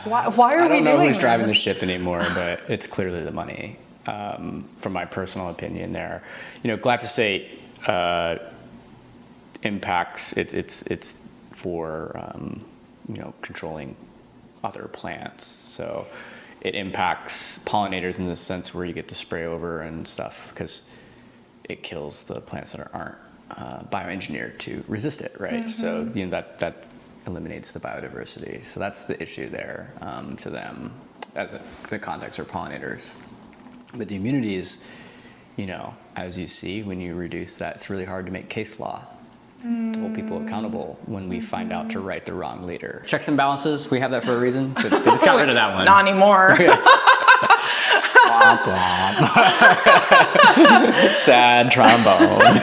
A: Why are we doing this?
B: I don't know who's driving the ship anymore, but it's clearly the money, from my personal opinion there. Glyphosate impacts, it's for controlling other plants. So it impacts pollinators in the sense where you get to spray over and stuff because it kills the plants that aren't bioengineered to resist it, right? So that eliminates the biodiversity. So that's the issue there to them as the context for pollinators. But the immunity is, as you see, when you reduce that, it's really hard to make case law to hold people accountable when we find out to write the wrong leader. Checks and balances, we have that for a reason. But they just got rid of that one.
A: Not anymore.
B: Sad trombone.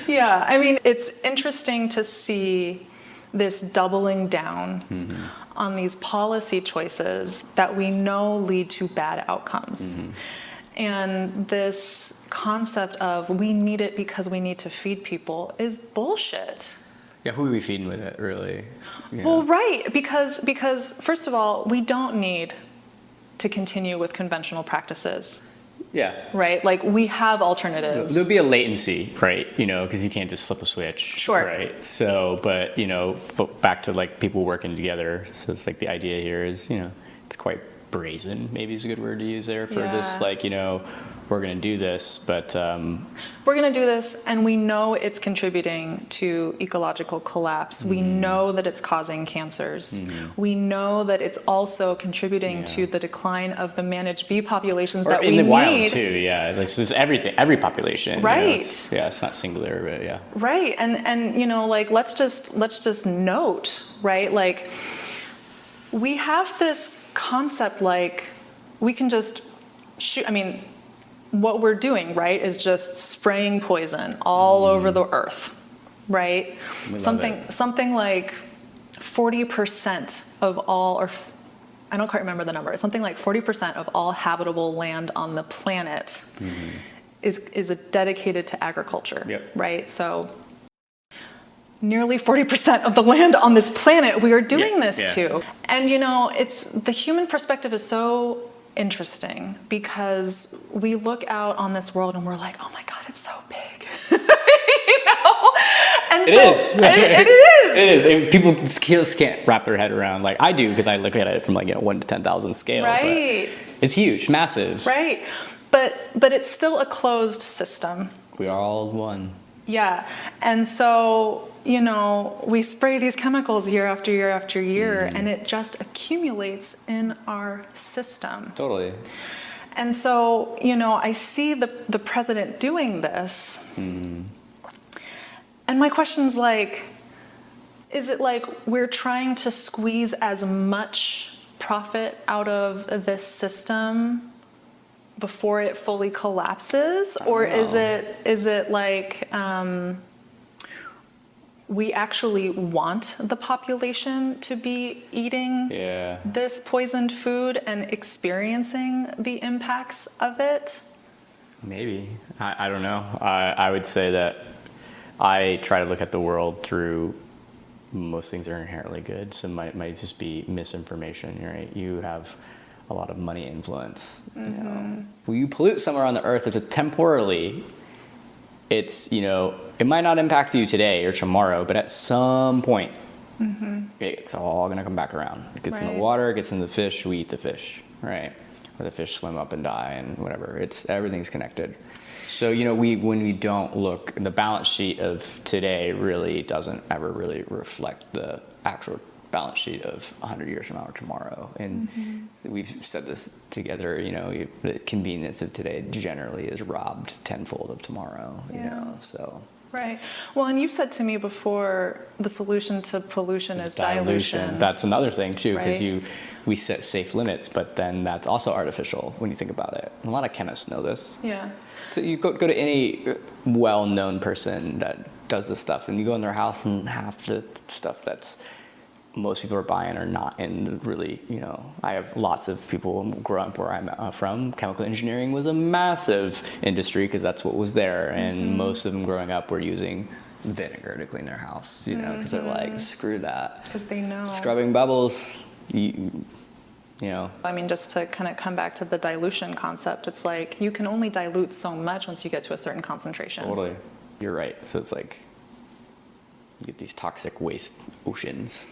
A: Yeah, it's interesting to see this doubling down on these policy choices that we know lead to bad outcomes. And this concept of we need it because we need to feed people is bullshit.
B: Yeah, who are we feeding with it, really?
A: Well, right, because first of all, we don't need to continue with conventional practices.
B: Yeah.
A: right? Like we have alternatives.
B: There'll be a latency, right? Because you can't just flip a switch.
A: Sure.
B: Right. So, but back to like people working together. So it's like the idea here is, it's quite brazen, maybe is a good word to use there for this, like, we're going to do this, but
A: we're going to do this, and we know it's contributing to ecological collapse. We know that it's causing cancers. We know that it's also contributing to the decline of the managed bee populations that we need.
B: In the wild too, yeah. This is everything, every population.
A: Right.
B: It's not singular, but yeah.
A: Right, and like let's just note, right? Like we have this concept like we can just shoot. I mean, what we're doing, right, is just spraying poison all over the earth, right? Something like 40% of all, or I don't quite remember the number. It's something like 40% of all habitable land on the planet is dedicated to agriculture, right? So nearly 40% of the land on this planet we are doing this to. And it's the human perspective is so interesting because we look out on this world and we're like, oh my God, it's so big. And
B: it is.
A: It is.
B: And people just can't wrap their head around, like I do, because I look at it from like 1 to 10,000 scale.
A: Right.
B: But it's huge, massive.
A: Right. But it's still a closed system.
B: We are all one.
A: Yeah. And so, we spray these chemicals year after year after year, and it just accumulates in our system.
B: Totally.
A: And so, I see the president doing this. And my question's like, is it like we're trying to squeeze as much profit out of this system before it fully collapses? Or is it like we actually want the population to be eating this poisoned food and experiencing the impacts of it? Maybe.
B: I don't know. I would say that I try to look at the world through most things are inherently good, so it might just be misinformation, right? You have a lot of money influence. When you pollute somewhere on the earth, it's temporarily, it's, it might not impact you today or tomorrow, but at some point, it's all going to come back around. It gets in the water, it gets in the fish, we eat the fish, right? Or the fish swim up and die and whatever. Everything's connected. So, when we don't look, the balance sheet of today really doesn't ever really reflect the actual balance sheet of 100 years from now or tomorrow. And we've said this together, the convenience of today generally is robbed tenfold of tomorrow, so.
A: Right. Well, and you've said to me before, the solution to pollution is dilution.
B: That's another thing too, because we set safe limits, but then that's also artificial when you think about it. And a lot of chemists know this.
A: Yeah.
B: So you go to any well-known person that does this stuff, and you go in their house, and half the stuff that's most people are buying are not in the really, I have lots of people growing up where I'm from. Chemical engineering was a massive industry because that's what was there. And most of them growing up were using vinegar to clean their house, because they're like, screw that.
A: Because they know.
B: Scrubbing bubbles,
A: I mean, just to kind of come back to the dilution concept, it's like you can only dilute so much once you get to a certain concentration.
B: Totally. You're right. So it's like you get these toxic waste oceans.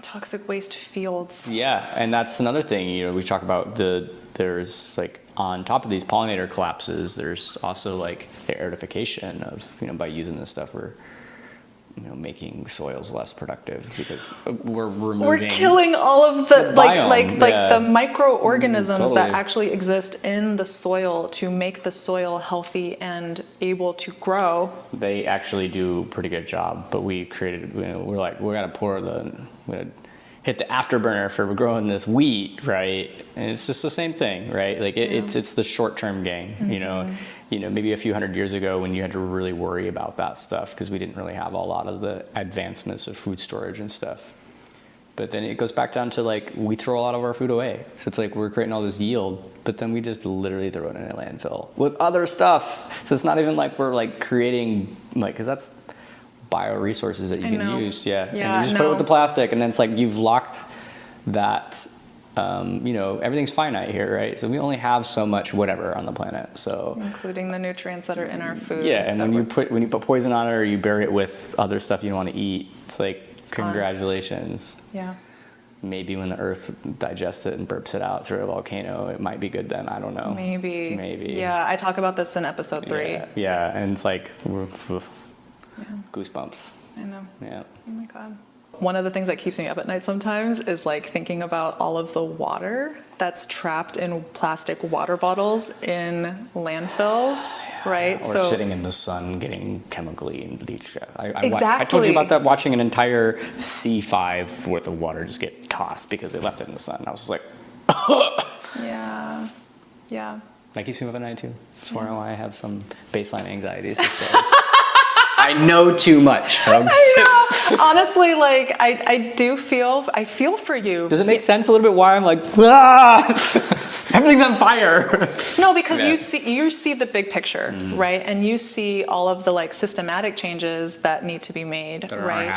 A: Toxic waste fields.
B: Yeah, and that's another thing, we talk about there's like on top of these pollinator collapses, there's also like the aerification of, by using this stuff, we're, making soils less productive because we're
A: killing all of the
B: biome,
A: the microorganisms that actually exist in the soil to make the soil healthy and able to grow.
B: They actually do a pretty good job, but we created, we're like, we're gonna hit the afterburner for growing this wheat, right? And it's just the same thing, right? Like it's the short-term gain, maybe a few hundred years ago when you had to really worry about that stuff because we didn't really have a lot of the advancements of food storage and stuff. But then it goes back down to like, we throw a lot of our food away. So it's like, we're creating all this yield, but then we just literally throw it in a landfill with other stuff. So it's not even like we're like creating, like, cause that's bioresources that you can use. And you just put it with the plastic, and then it's like you've locked that everything's finite here, right? So we only have so much whatever on the planet. So
A: including the nutrients that are in our food.
B: yeah, and when you put poison on it or you bury it with other stuff you don't want to eat, it's like congratulations.
A: Yeah.
B: Maybe when the earth digests it and burps it out through a volcano, it might be good then. I don't know.
A: Maybe. Yeah, I talk about this in episode 3.
B: Yeah, and it's like goosebumps.
A: I know.
B: Yeah.
A: Oh my God. One of the things that keeps me up at night sometimes is like thinking about all of the water that's trapped in plastic water bottles in landfills, right?
B: Or sitting in the sun getting chemically leached.
A: Exactly.
B: I told you about that, watching an entire C5 worth of water just get tossed because they left it in the sun. I was just like,
A: Yeah.
B: That keeps me up at night too. That's why I have some baseline anxieties this day. I know too much, folks.
A: I know. Honestly, like I feel for you.
B: Does it make sense a little bit why I'm like, ah! Everything's on fire?
A: No, because you see the big picture, right? And you see all of the like systematic changes that need to be made,
B: that
A: right?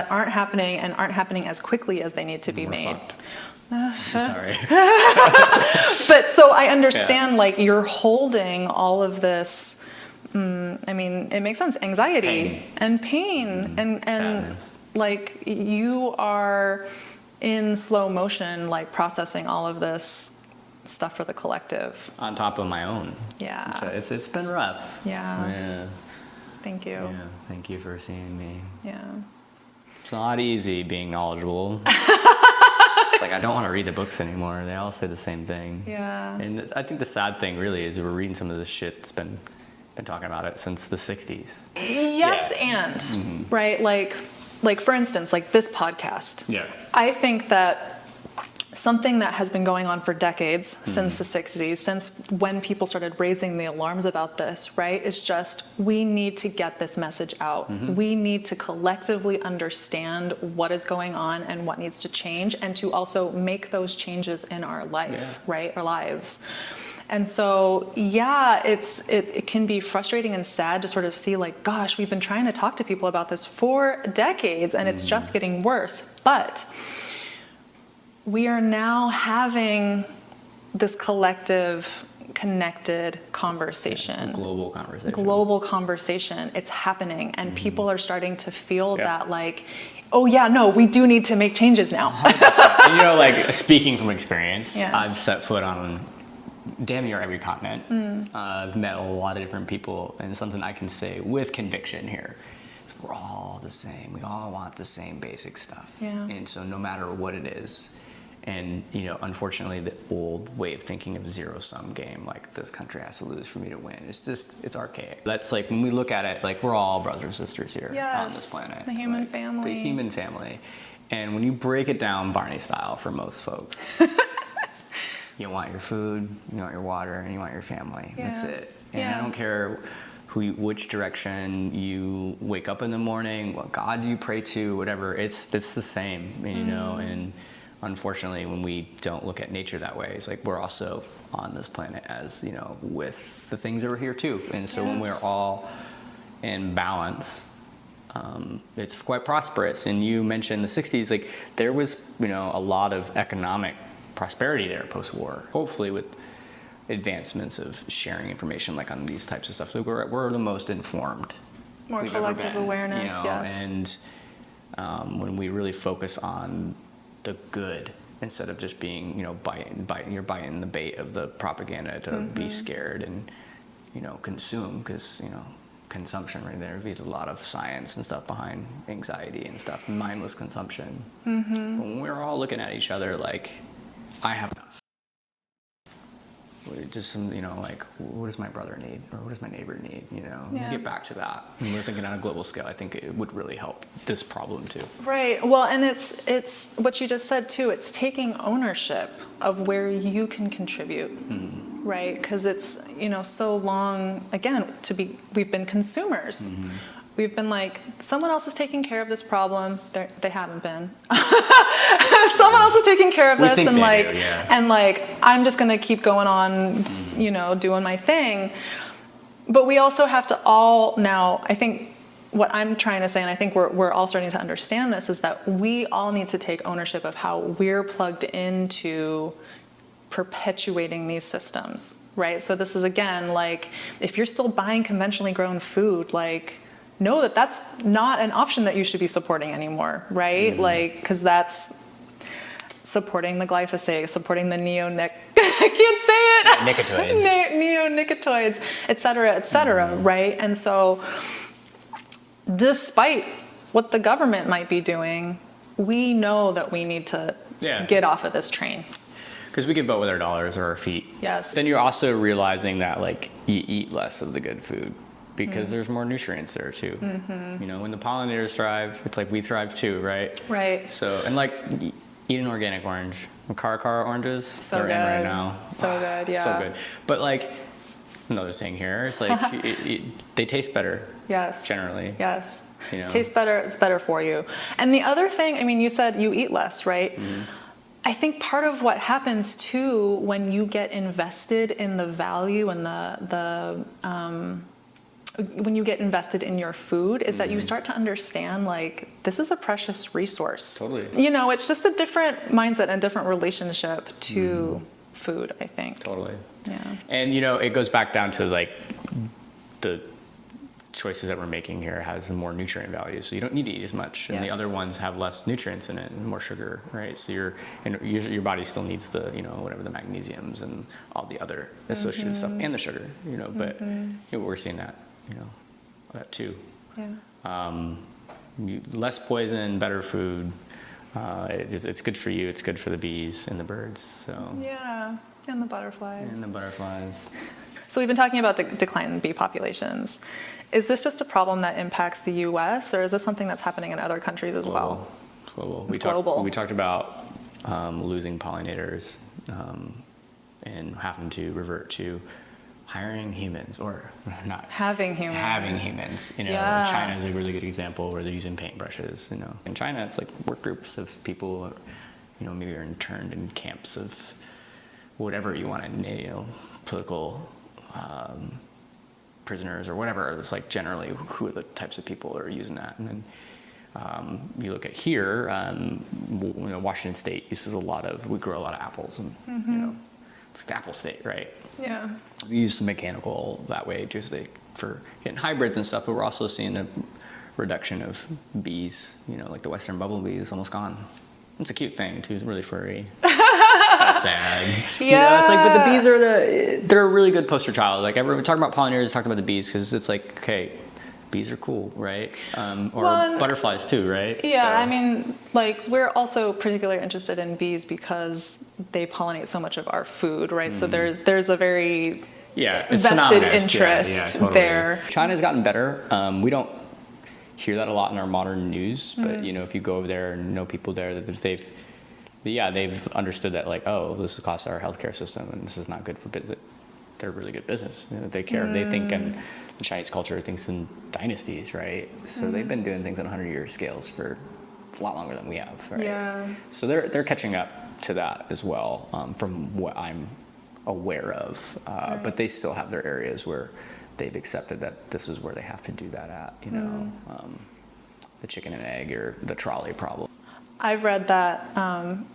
B: aren't happening
A: And aren't happening as quickly as they need to be made.
B: Sorry.
A: But so I understand, like you're holding all of this. I mean, it makes sense. Anxiety and pain and
B: sadness.
A: Like you are in slow motion, like processing all of this stuff for the collective.
B: On top of my own.
A: Yeah.
B: So it's been rough.
A: Yeah. Thank you.
B: Yeah. Thank you for seeing me.
A: Yeah.
B: It's not easy being knowledgeable. It's like I don't want to read the books anymore. They all say the same thing.
A: Yeah.
B: And I think the sad thing really is we're reading some of this shit that's been talking about it since the 60s.
A: Yes, and right, like for instance, like this podcast.
B: Yeah.
A: I think that something that has been going on for decades, since the 60s, since when people started raising the alarms about this, right, is just we need to get this message out. We need to collectively understand what is going on and what needs to change, and to also make those changes in our life, right, our lives. And so, yeah, it can be frustrating and sad to sort of see like, gosh, we've been trying to talk to people about this for decades and it's just getting worse. But we are now having this collective, connected conversation. Global conversation. It's happening. And people are starting to feel that like, oh yeah, no, we do need to make changes now.
B: And like speaking from experience, I've set foot on damn near every continent. I've met a lot of different people, and something I can say with conviction here is we're all the same. We all want the same basic stuff. And so no matter what it is, and unfortunately the old way of thinking of zero-sum game, like this country has to lose for me to win, it's archaic. That's like when we look at it, like we're all brothers and sisters here on this planet.
A: The human family.
B: The human family. And when you break it down Barney style for most folks, you want your food, you want your water, and you want your family. That's it. And I don't care which direction you wake up in the morning, what God you pray to, whatever. It's the same, And unfortunately, when we don't look at nature that way, it's like we're also on this planet as with the things that are here too. And so when we're all in balance, it's quite prosperous. And you mentioned the 60s, like there was a lot of economic prosperity there post-war, hopefully with advancements of sharing information like on these types of stuff. So we're the most informed,
A: more collective awareness,
B: and when we really focus on the good instead of just being you're biting the bait of the propaganda to be scared and consume, because consumption right there. There's a lot of science and stuff behind anxiety and stuff, mindless consumption. When we're all looking at each other like, I have enough. Just some, like, what does my brother need, or what does my neighbor need? Get back to that. When we're thinking on a global scale, I think it would really help this problem too.
A: Right. Well, and it's what you just said too. It's taking ownership of where you can contribute, right? Because it's so long again we've been consumers. We've been like, someone else is taking care of this problem. They haven't been. Someone else is taking care of this, and like I'm just gonna keep going on, doing my thing. But we also have to all now, I think, what I'm trying to say, and I think we're all starting to understand this, is that we all need to take ownership of how we're plugged into perpetuating these systems, right? So this is, again, like, if you're still buying conventionally grown food, like, know that that's not an option that you should be supporting anymore, right? Like, because that's supporting the glyphosate, supporting the I can't say it. Neonicotinoids, et cetera, right? And so despite what the government might be doing, we know that we need to get off of this train.
B: Because we can vote with our dollars or our feet.
A: Yes.
B: Then you're also realizing that, like, you eat less of the good food because there's more nutrients there too. You know, when the pollinators thrive, it's like we thrive too, right?
A: Right.
B: So, and like, eat an organic orange. Cara oranges, they're in right now.
A: So good, yeah.
B: So good. But like, another thing here, it's like, they taste better.
A: Yes.
B: Generally.
A: Yes.
B: You know?
A: Tastes better, it's better for you. And the other thing, I mean, you said you eat less, right? I think part of what happens too when you get invested in the value and when you get invested in your food is that you start to understand, like, this is a precious resource.
B: Totally.
A: You know, it's just a different mindset and different relationship to food, I think.
B: Totally.
A: Yeah.
B: And, you know, it goes back down to, like, the choices that we're making here has more nutrient value, so you don't need to eat as much, and the other ones have less nutrients in it and more sugar, right? So your body still needs the, you know, whatever, the magnesiums and all the other associated stuff and the sugar, you know. But you know, we're seeing that, you know, that too. Less poison, better food. It's good for you. It's good for the bees and the birds. So
A: And the butterflies. So we've been talking about decline in bee populations. Is this just a problem that impacts the U.S., or is this something that's happening in other countries as well?
B: It's global.
A: Global.
B: We talked about losing pollinators and having to revert to hiring humans, or not
A: having humans.
B: Having humans. You know, China is a really good example where they're using paintbrushes. You know, in China, it's like work groups of people, you know, maybe are interned in camps of whatever you want to, you know, political prisoners or whatever. It's like generally who are the types of people that are using that. And then you look at here, you know, Washington State uses we grow a lot of apples, and you know, it's like the apple state, right?
A: Yeah.
B: We use mechanical that way just for getting hybrids and stuff, but we're also seeing a reduction of bees. You know, like the western bumblebee is almost gone. It's a cute thing too. It's really furry. It's sad.
A: Yeah.
B: You know, it's like, but the bees they're a really good poster child. Like, everyone talking about pollinators, talking about the bees, because it's like, okay, bees are cool, right? Or butterflies too, right?
A: Yeah,
B: so.
A: I mean, like, we're also particularly interested in bees because they pollinate so much of our food, right? So there's a very vested interest
B: totally.
A: there.
B: China's gotten better. We don't hear that a lot in our modern news, but you know, if you go over there and know people there, that they've understood that, like, oh, this costs our healthcare system, and this is not good for business. They're really good business. You know, they care. They think, and the Chinese culture thinks in dynasties, right? So they've been doing things on 100-year scales for a lot longer than we have, right?
A: Yeah.
B: So they're catching up to that as well, from what I'm aware of. But they still have their areas where they've accepted that this is where they have to do that at, you know, the chicken and egg or the trolley problem.
A: I've read that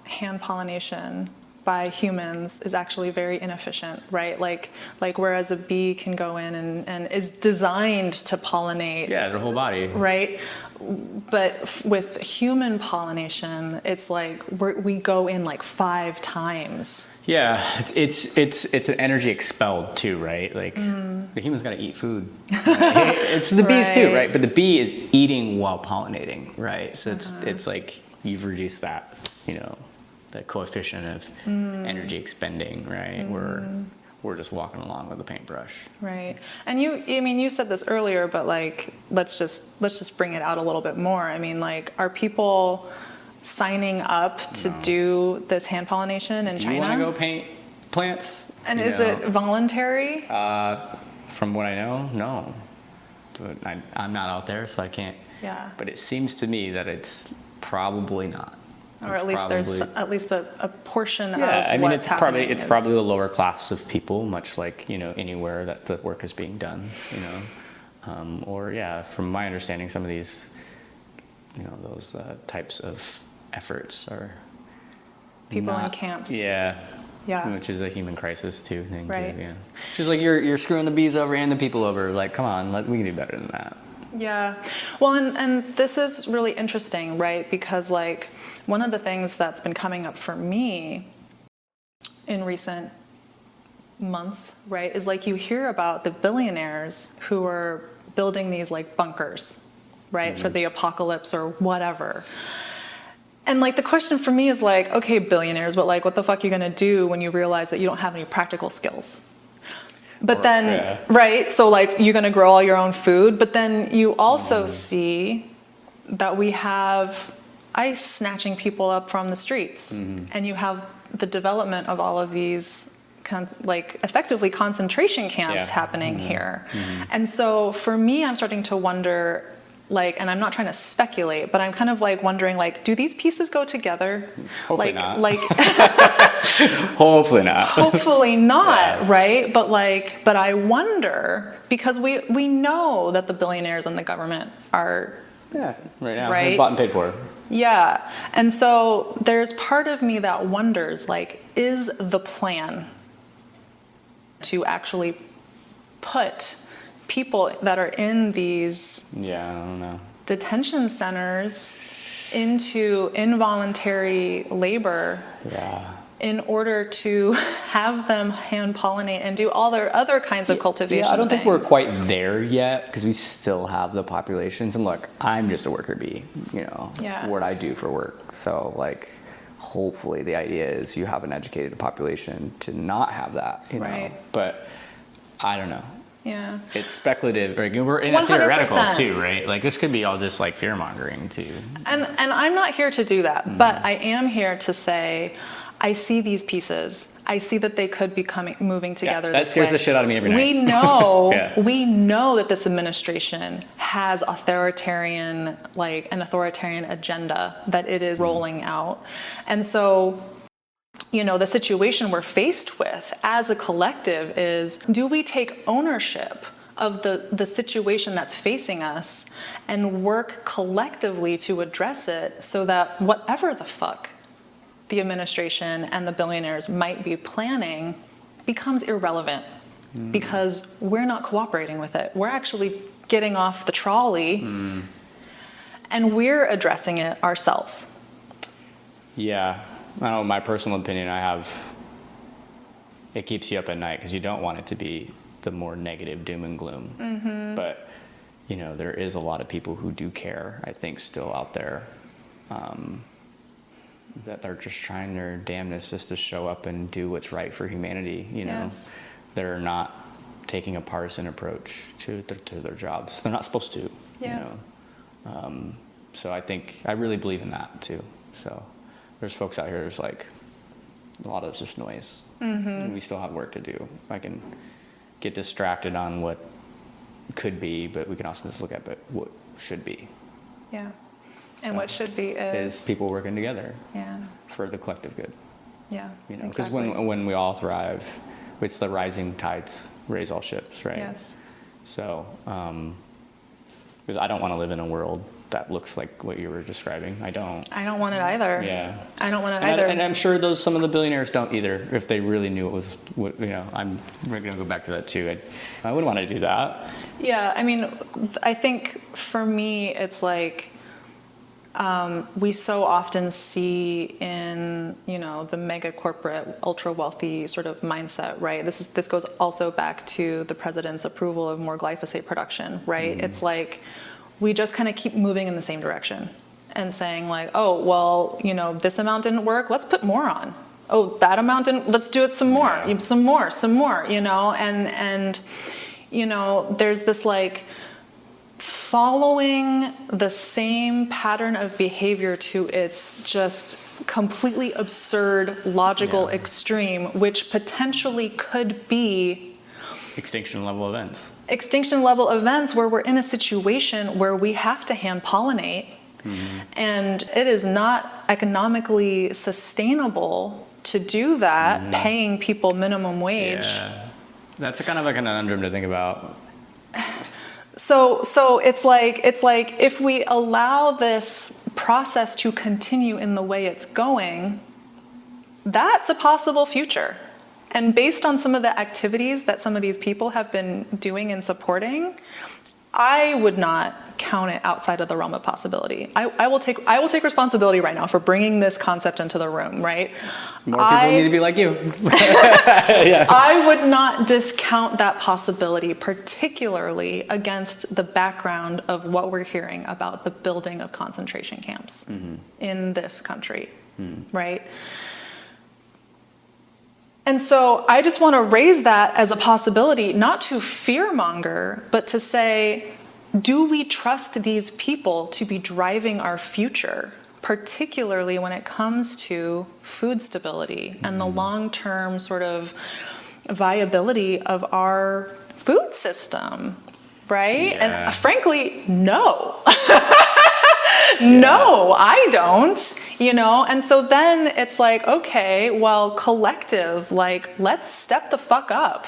A: hand pollination by humans is actually very inefficient, right? Like whereas a bee can go in and is designed to pollinate.
B: Yeah, their whole body.
A: Right? But with human pollination, it's like we go in like 5 times.
B: Yeah, it's an energy expelled too, right? Like the human's got to eat food. Right? It's the bees too, right? But the bee is eating while pollinating, right? So it's like you've reduced that, you know, the coefficient of energy expending, right? We're just walking along with a paintbrush.
A: Right. And you said this earlier, but like let's just bring it out a little bit more. I mean, like, are people signing up to do this hand pollination in China?
B: Do you want to go paint plants?
A: And is it voluntary?
B: From what I know, no. But I'm not out there, so I can't.
A: Yeah.
B: But it seems to me that it's probably not.
A: Or at least there's at least a portion of
B: I mean,
A: what's happening.
B: It's probably the lower class of people, much like, you know, anywhere that the work is being done, you know. Or yeah, from my understanding, some of these, those types of efforts are
A: People in
B: not,
A: camps.
B: Yeah.
A: Yeah.
B: Which is a human crisis thing
A: Right.
B: too. Yeah. Just like you're screwing the bees over and the people over. Like, come on, we can do better than that.
A: Yeah. Well, and this is really interesting, right? Because like one of the things that's been coming up for me in recent months, right, is like you hear about the billionaires who are building these like bunkers, right, for the apocalypse or whatever. And like the question for me is like, okay, billionaires, but like what the fuck are you gonna do when you realize that you don't have any practical skills? But then, right, so like you're gonna grow all your own food, but then you also see that we have ICE snatching people up from the streets, and you have the development of all of these like effectively concentration camps happening here. And so for me, I'm starting to wonder, like, and I'm not trying to speculate, but I'm kind of like wondering, like, do these pieces go together?
B: Hopefully
A: not.
B: Hopefully not.
A: Hopefully not, right? But I wonder, because we know that the billionaires and the government are
B: right now,
A: right?
B: They're bought and paid for.
A: Yeah. And so there's part of me that wonders, like, is the plan to actually put people that are in these
B: I don't know,
A: detention centers into involuntary labor in order to have them hand pollinate and do all their other kinds of cultivation
B: I don't think we're
A: things.
B: quite there yet because we still have the populations. And look, I'm just a worker bee, what I do for work. So like, hopefully the idea is you have an educated population to not have that, know. But I don't know.
A: Yeah.
B: It's speculative. Like, we're in a theoretical too, right? Like this could be all just like fear mongering too.
A: And I'm not here to do that, but I am here to say, I see these pieces. I see that they could be moving together.
B: That scares the shit out of me every night.
A: We know, we know that this administration has an authoritarian agenda that it is rolling out. And so, the situation we're faced with as a collective is, do we take ownership of the situation that's facing us and work collectively to address it so that whatever the fuck the administration and the billionaires might be planning becomes irrelevant because we're not cooperating with it. We're actually getting off the trolley and we're addressing it ourselves.
B: Yeah. I don't know, my personal opinion, it keeps you up at night because you don't want it to be the more negative doom and gloom. But, there is a lot of people who do care, I think, still out there, that they're just trying their damnedest just to show up and do what's right for humanity, They're not taking a partisan approach to their jobs. They're not supposed to, So I really believe in that too. So there's folks out here who's like, a lot of it's just noise. And we still have work to do. I can get distracted on what could be, but we can also just look at what should be.
A: Yeah. And what should be
B: is people working together.
A: Yeah.
B: For the collective good.
A: Yeah.
B: Because when we all thrive, it's the rising tides raise all ships, right?
A: Yes.
B: So, because I don't want to live in a world that looks like what you were describing. I don't
A: want it either.
B: Yeah.
A: I don't want it either.
B: And I'm sure some of the billionaires don't either, if they really knew we're going to go back to that too. I wouldn't want to do that.
A: Yeah. I mean, I think for me, it's like, we so often see in, the mega corporate, ultra wealthy sort of mindset, right? This goes also back to the president's approval of more glyphosate production, right? It's like, we just kind of keep moving in the same direction and saying like, oh, well, this amount didn't work. Let's put more on. Oh, that amount didn't, let's do it some more, some more, and there's this like, following the same pattern of behavior to its just completely absurd logical extreme, which potentially could be
B: extinction level events
A: where we're in a situation where we have to hand pollinate and it is not economically sustainable to do that, paying people minimum wage.
B: That's kind of like an conundrum to think about.
A: So it's like if we allow this process to continue in the way it's going, that's a possible future. And based on some of the activities that some of these people have been doing and supporting, I would not count it outside of the realm of possibility. I will take responsibility right now for bringing this concept into the room, right?
B: More people need to be like you.
A: Yeah. I would not discount that possibility, particularly against the background of what we're hearing about the building of concentration camps in this country, right? And so I just want to raise that as a possibility, not to fearmonger, but to say, do we trust these people to be driving our future, particularly when it comes to food stability and the long-term sort of viability of our food system, right?
B: Yeah.
A: And frankly, no. No, I don't, and so then it's like, okay, well, collective, like, let's step the fuck up.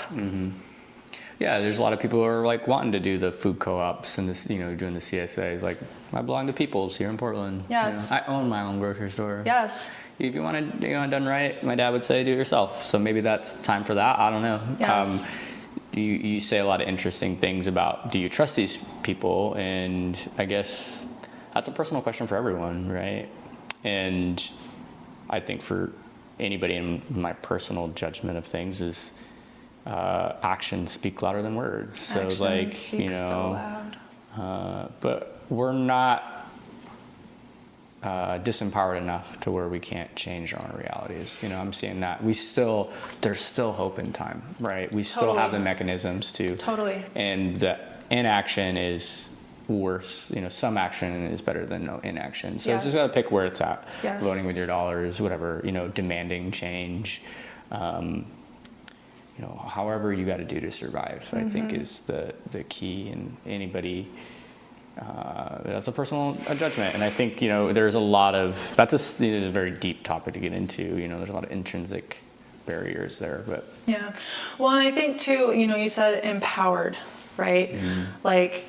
B: Yeah, there's a lot of people who are like wanting to do the food co-ops and this, doing the CSAs. Like, I belong to People's here in Portland.
A: Yes.
B: I own my own grocery store.
A: Yes.
B: If you want it done right, my dad would say do it yourself. So maybe that's time for that. I don't know.
A: Yes.
B: You say a lot of interesting things about, do you trust these people? And I guess that's a personal question for everyone, right? And I think for anybody, in my personal judgment of things is actions speak louder than words. So
A: Actions
B: like,
A: speak so loud.
B: But we're not disempowered enough to where we can't change our own realities. I'm seeing that there's still hope in time, right? We still have the mechanisms to.
A: Totally.
B: And the inaction is worse. Some action is better than no inaction. So
A: Yes.
B: it's just gotta pick where it's at.
A: Yes.
B: Voting with your dollars, whatever, demanding change. However you got to do to survive, I think is the key. And anybody, that's a personal judgment. And I think, there's a lot of, that's a very deep topic to get into. There's a lot of intrinsic barriers there, but.
A: Yeah. Well, and I think too, you said empowered, right? Like,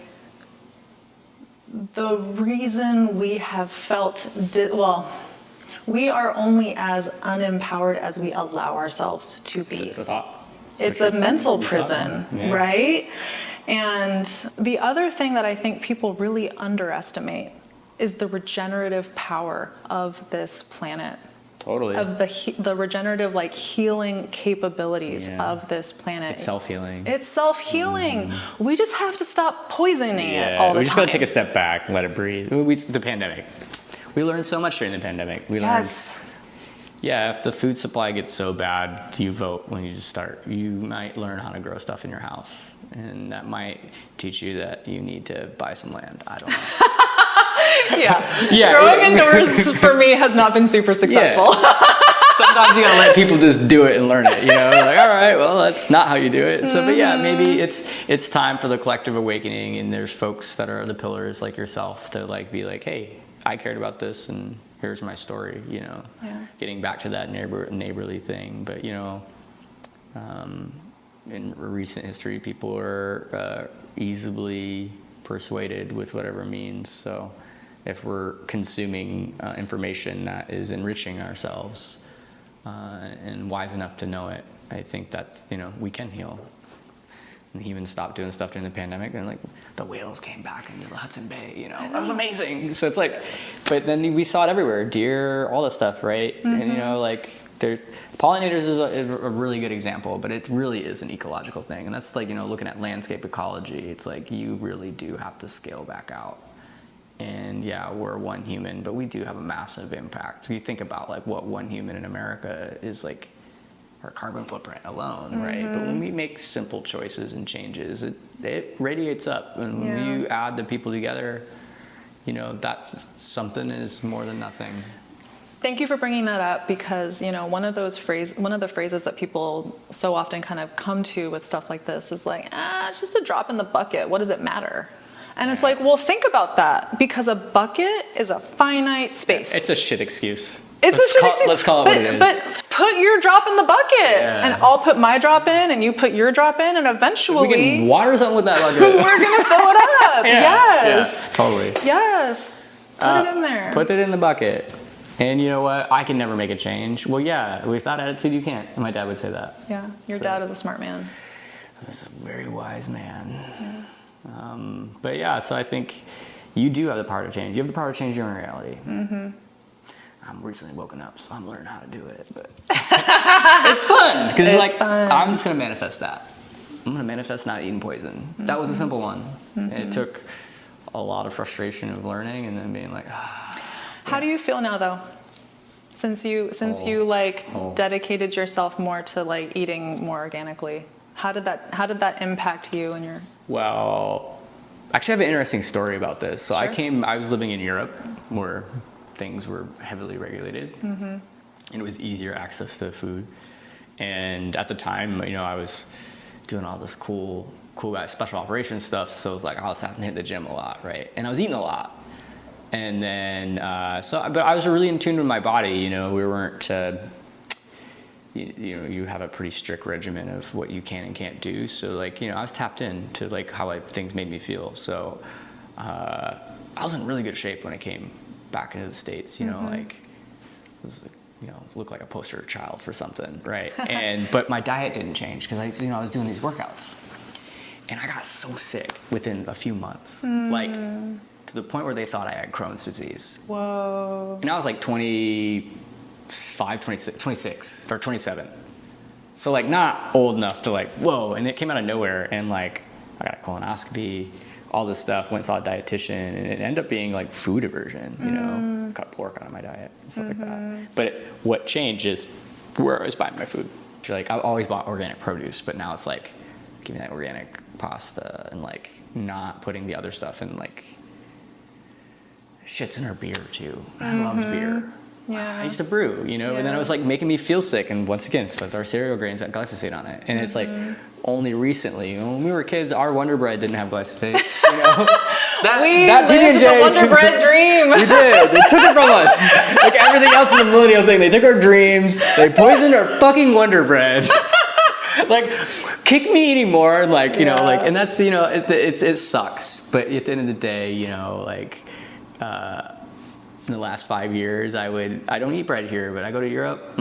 A: the reason we have felt, we are only as unempowered as we allow ourselves to be.
B: It's a thought.
A: It's a mental prison,
B: Yeah.
A: right? And the other thing that I think people really underestimate is the regenerative power of this planet.
B: Totally.
A: Of the regenerative, like, healing capabilities of this planet.
B: It's self-healing.
A: It's self-healing. We just have to stop poisoning it all the time.
B: We just got to take a step back and let it breathe. The pandemic. We learned so much during the pandemic. We learned, if the food supply gets so bad, you vote when you just start. You might learn how to grow stuff in your house. And that might teach you that you need to buy some land. I don't know. Growing
A: indoors for me has not been super successful.
B: Sometimes you gotta let people just do it and learn it. Like, all right, well, that's not how you do it. So, but maybe it's time for the collective awakening, and there's folks that are the pillars like yourself to like be like, hey, I cared about this, and here's my story. Getting back to that neighborly thing. But in recent history, people are easily persuaded with whatever means. So if we're consuming information that is enriching ourselves and wise enough to know it, I think that's, we can heal. And even stopped doing stuff during the pandemic, and like the whales came back into the Hudson Bay, that was amazing. So it's like, but then we saw it everywhere, deer, all this stuff, right? And pollinators is a really good example, but it really is an ecological thing. And that's like, looking at landscape ecology, it's like you really do have to scale back out. And we're one human, but we do have a massive impact. If you think about like what one human in America is like, our carbon footprint alone, right? But when we make simple choices and changes, it radiates up. And when you add the people together, that's something is more than nothing.
A: Thank you for bringing that up, because one of the phrases that people so often kind of come to with stuff like this is like, it's just a drop in the bucket. What does it matter? And it's like, well, think about that, because a bucket is a finite space.
B: It's a shit excuse.
A: Let's call it what
B: it is.
A: But put your drop in the bucket, and I'll put my drop in, and you put your drop in, and eventually
B: we can water something with that bucket.
A: we're gonna fill it up. Yes.
B: Yeah, totally.
A: Yes. Put it in there.
B: Put it in the bucket. And you know what? I can never make a change. Well, yeah, with that attitude, you can't. My dad would say that.
A: Yeah, your dad is a smart man.
B: He's a very wise man. Yeah. But yeah, so I think you do have the power to change. You have the power to change your own reality. Mm-hmm. I'm recently woken up, so I'm learning how to do it. But it's fun because
A: fun.
B: I'm just gonna manifest that. I'm gonna manifest not eating poison. Mm-hmm. That was a simple one, and it took a lot of frustration of learning, and then being like.
A: How do you feel now, though? Since you dedicated yourself more to like eating more organically, how did that impact you and your?
B: Well, actually, I have an interesting story about this. So
A: Sure.
B: I was living in Europe where things were heavily regulated, and it was easier access to food. And at the time, I was doing all this cool guy special operations stuff. So it was like I was having to hit the gym a lot, right? And I was eating a lot. And then, but I was really in tune with my body. We weren't, you have a pretty strict regimen of what you can and can't do. So I was tapped in to how things made me feel. So I was in really good shape when I came back into the States. Looked like a poster child for something, right? But my diet didn't change because I was doing these workouts, and I got so sick within a few months, to the point where they thought I had Crohn's disease.
A: Whoa.
B: And I was like 25, 26, or 27. So not old enough to whoa. And it came out of nowhere. And I got a colonoscopy, all this stuff, went and saw a dietitian, and it ended up being food aversion, cut pork out of my diet and stuff like that. But what changed is where I was buying my food. I always bought organic produce, but now it's give me that organic pasta and not putting the other stuff in shit's in our beer too. I loved beer.
A: Yeah.
B: I used to brew, and then it was making me feel sick. And once again, so our cereal grains got glyphosate on it. And it's only recently, when we were kids, our Wonder Bread didn't have glyphosate.
A: We lived the Wonder Bread dream.
B: We did. They took it from us. Everything else in the millennial thing, they took our dreams. They poisoned our fucking Wonder Bread. Kick me eating more, and and that's it sucks. But at the end of the day, in the last 5 years, I don't eat bread here, but I go to Europe,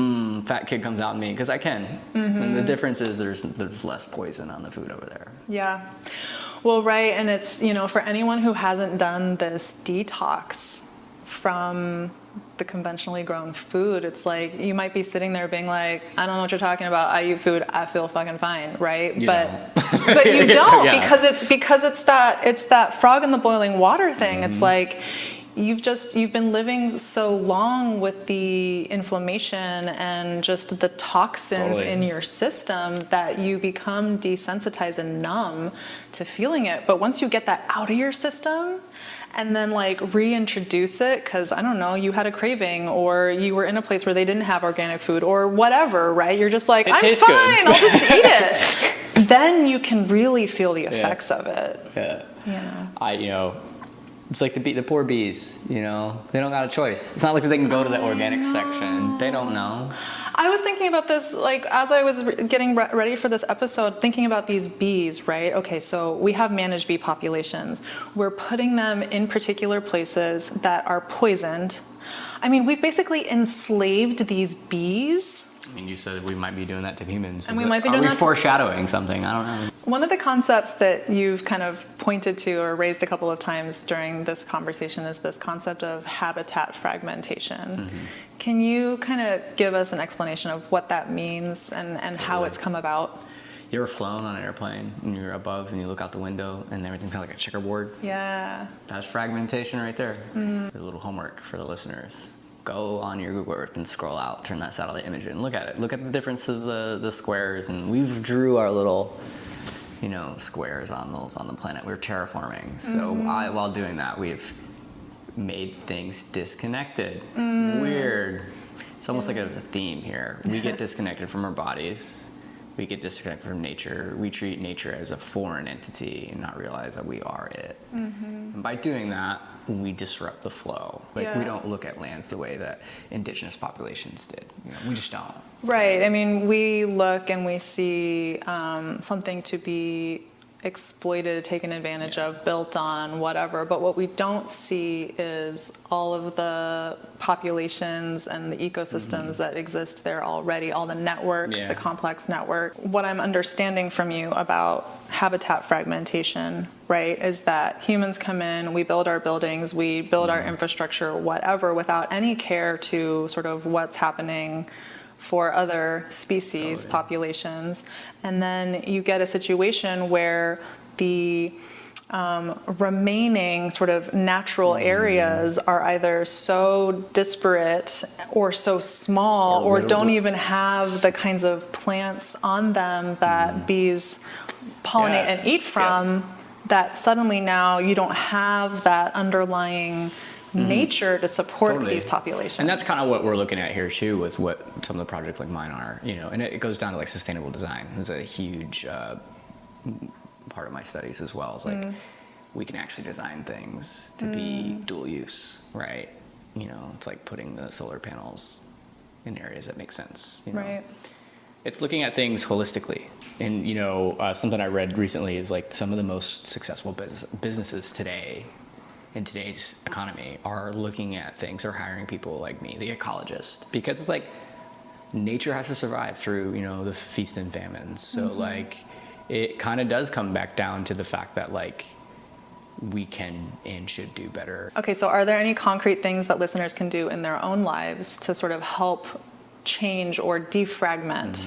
B: fat kid comes out in me because I can. And the difference is there's less poison on the food over there.
A: Yeah. Well, right. And it's, for anyone who hasn't done this detox from the conventionally grown food, it's you might be sitting there being I don't know what you're talking about. I eat food. I feel fucking fine. Right. But you don't because it's that frog in the boiling water thing. It's you've been living so long with the inflammation and just the toxins in your system that you become desensitized and numb to feeling it. But once you get that out of your system and then reintroduce it, because I don't know, you had a craving or you were in a place where they didn't have organic food or whatever, right? You're just I'm fine, I'll just eat it. Then you can really feel the effects of it.
B: Yeah. It's the poor bees, they don't got a choice. It's not they can go to the organic section. They don't know.
A: I was thinking about this, as I was getting ready for this episode, thinking about these bees, right? Okay, so we have managed bee populations. We're putting them in particular places that are poisoned. I mean, we've basically enslaved these bees.
B: You said we might be doing that to humans.
A: And we might be doing that.
B: Are we foreshadowing something? I don't know.
A: One of the concepts that you've kind of pointed to or raised a couple of times during this conversation is this concept of habitat fragmentation. Can you kind of give us an explanation of what that means and how it's come about?
B: You ever flown on an airplane and you're above and you look out the window and everything's kind of like a checkerboard?
A: Yeah.
B: That's fragmentation right there. A little homework for the listeners. Go on your Google Earth and scroll out, turn that satellite image in, look at it. Look at the difference of the squares, and we've drew our little, squares on the planet. We're terraforming. So while doing that, we've made things disconnected. Weird. It's almost like there's a theme here. We get disconnected from our bodies. We get disconnected from nature. We treat nature as a foreign entity and not realize that we are it. And by doing that, we disrupt the flow. We don't look at lands the way that indigenous populations did. We just don't.
A: Right. I mean, we look and we see something to be exploited, taken advantage of, built on, whatever. But what we don't see is all of the populations and the ecosystems that exist there already, all the networks, the complex network. What I'm understanding from you about habitat fragmentation, right, is that humans come in, we build our buildings, we build our infrastructure, whatever, without any care to sort of what's happening for other species, populations. And then you get a situation where the remaining sort of natural areas are either so disparate or so small or don't even have the kinds of plants on them that bees pollinate and eat from, that suddenly now you don't have that underlying nature to support these populations.
B: And that's kind of what we're looking at here too with what some of the projects like mine are, you know, and it goes down to like sustainable design. It's a huge part of my studies as well. It's like we can actually design things to be dual use, right? You know, it's like putting the solar panels in areas that make sense, you know?
A: Right.
B: It's looking at things holistically. And, you know, something I read recently is like some of the most successful businesses today in today's economy are looking at things or hiring people like me, the ecologist, because it's like nature has to survive through, you know, the feast and famines. So like it kind of does come back down to the fact that like we can and should do better.
A: Okay, so are there any concrete things that listeners can do in their own lives to sort of help change or defragment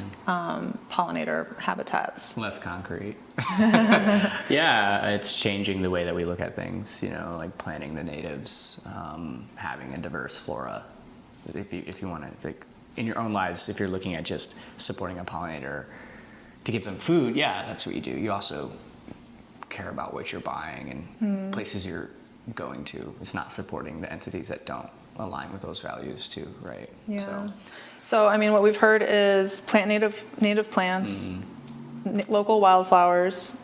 A: pollinator habitats?
B: Less concrete. Yeah, it's changing the way that we look at things, you know, like planting the natives, having a diverse flora. If you want to, like, in your own lives, if you're looking at just supporting a pollinator to give them food, yeah, that's what you do. You also care about what you're buying and places you're going to. It's not supporting the entities that don't align with those values too, right?
A: Yeah. So I mean, what we've heard is plant native plants, local wildflowers,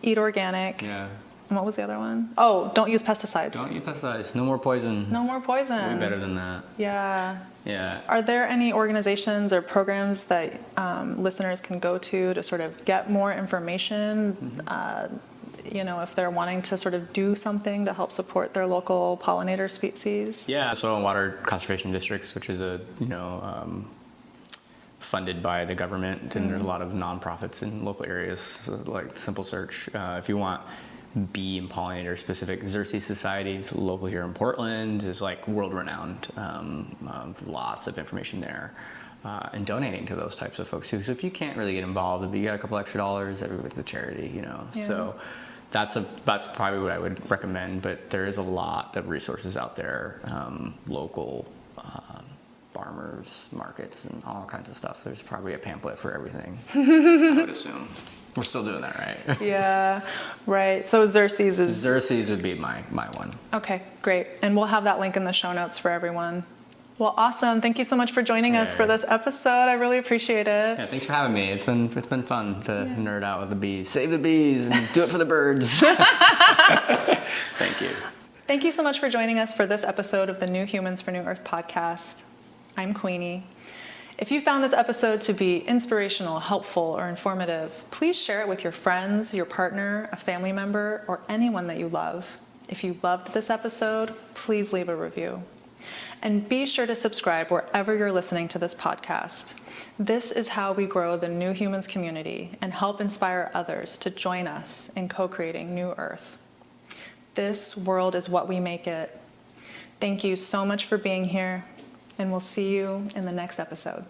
A: eat organic.
B: Yeah.
A: And what was the other one? Oh, don't use pesticides.
B: Don't use pesticides. No more poison.
A: No more poison.
B: Way better than that.
A: Yeah.
B: Yeah.
A: Are there any organizations or programs that listeners can go to sort of get more information? You know, if they're wanting to sort of do something to help support their local pollinator species?
B: Yeah, soil and water conservation districts, which is funded by the government, and there's a lot of nonprofits in local areas, so like Simple Search. If you want bee and pollinator specific, Xerces Societies, local here in Portland, is like world renowned. Lots of information there. And donating to those types of folks too. So if you can't really get involved, if you got a couple extra dollars, everybody's a charity, you know.
A: Yeah.
B: So that's probably what I would recommend. But there is a lot of resources out there, local farmers markets and all kinds of stuff. There's probably a pamphlet for everything. I would assume. We're still doing that, right?
A: Yeah, right. So Xerces is...
B: Xerces would be my one.
A: Okay, great. And we'll have that link in the show notes for everyone. Well, awesome. Thank you so much for joining us for this episode. I really appreciate it.
B: Yeah, thanks for having me. It's been fun to nerd out with the bees. Save the bees and do it for the birds. Thank you.
A: Thank you so much for joining us for this episode of the New Humans for New Earth podcast. I'm Queenie. If you found this episode to be inspirational, helpful, or informative, please share it with your friends, your partner, a family member, or anyone that you love. If you loved this episode, please leave a review. And be sure to subscribe wherever you're listening to this podcast. This is how we grow the New Humans community and help inspire others to join us in co-creating New Earth. This world is what we make it. Thank you so much for being here, and we'll see you in the next episode.